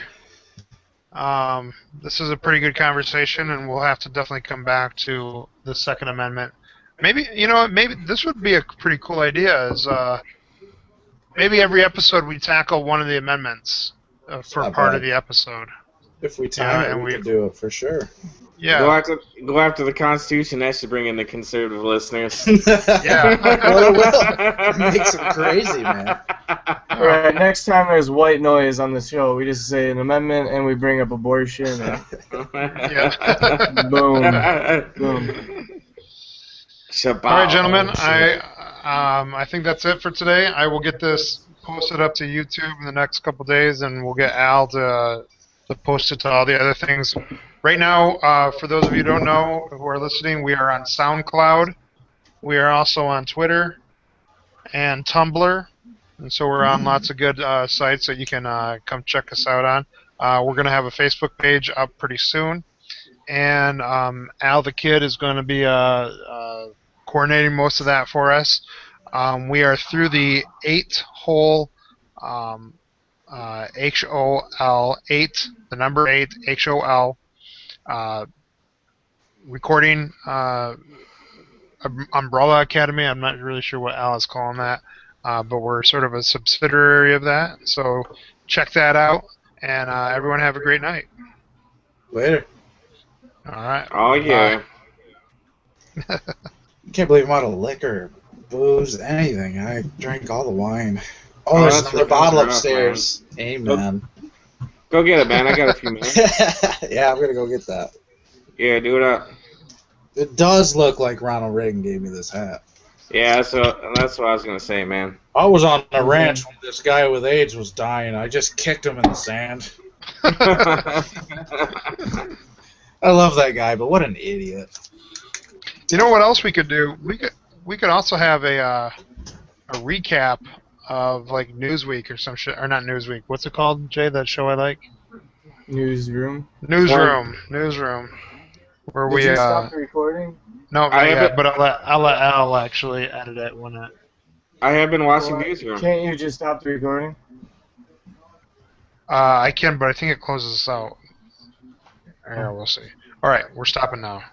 This is a pretty good conversation, and we'll have to definitely come back to the Second Amendment. Maybe, you know, maybe this would be a pretty cool idea. Is maybe every episode we tackle one of the amendments for part of the episode. If we time it, we can do it for sure. Yeah. Go after the Constitution. That should bring in the conservative listeners. Yeah. Well, it will. It makes them crazy, man. All right, next time there's white noise on the show, we just say an amendment and we bring up abortion. And Yeah. Boom. Boom. All right, gentlemen. I think that's it for today. I will get this post it up to YouTube in the next couple days, and we'll get Al to post it to all the other things. Right now, for those of you who don't know who are listening, we are on SoundCloud. We are also on Twitter and Tumblr, and so we're on lots of good sites that you can come check us out on. We're going to have a Facebook page up pretty soon, and Al the Kid is going to be coordinating most of that for us. We are through the 8-hole HOL 8, the number 8 HOL recording Umbrella Academy. I'm not really sure what Al is calling that, but we're sort of a subsidiary of that. So check that out, and everyone have a great night. Later. All right. Oh yeah. I can't believe I'm out of liquor, booze, anything. I drank all the wine. Oh, there's that's another rough, bottle man. upstairs. Amen. Go get it, man. I got a few minutes. Yeah, I'm gonna go get that. Yeah, do it up. It does look like Ronald Reagan gave me this hat. Yeah, that's what I was gonna say, man. I was on a ranch when this guy with AIDS was dying. I just kicked him in the sand. I love that guy, but what an idiot. You know what else we could do? We could also have a recap of like Newsweek or some shit, or not Newsweek. What's it called, Jay? That show I like. Newsroom. Newsroom. Where Did we you stop the recording? no, I not yet, haven't- but I'll let Al actually edit it when it. I have been watching Well, Newsroom. Can't you just stop the recording? I can, but I think it closes us out. Yeah, we'll see. All right, we're stopping now.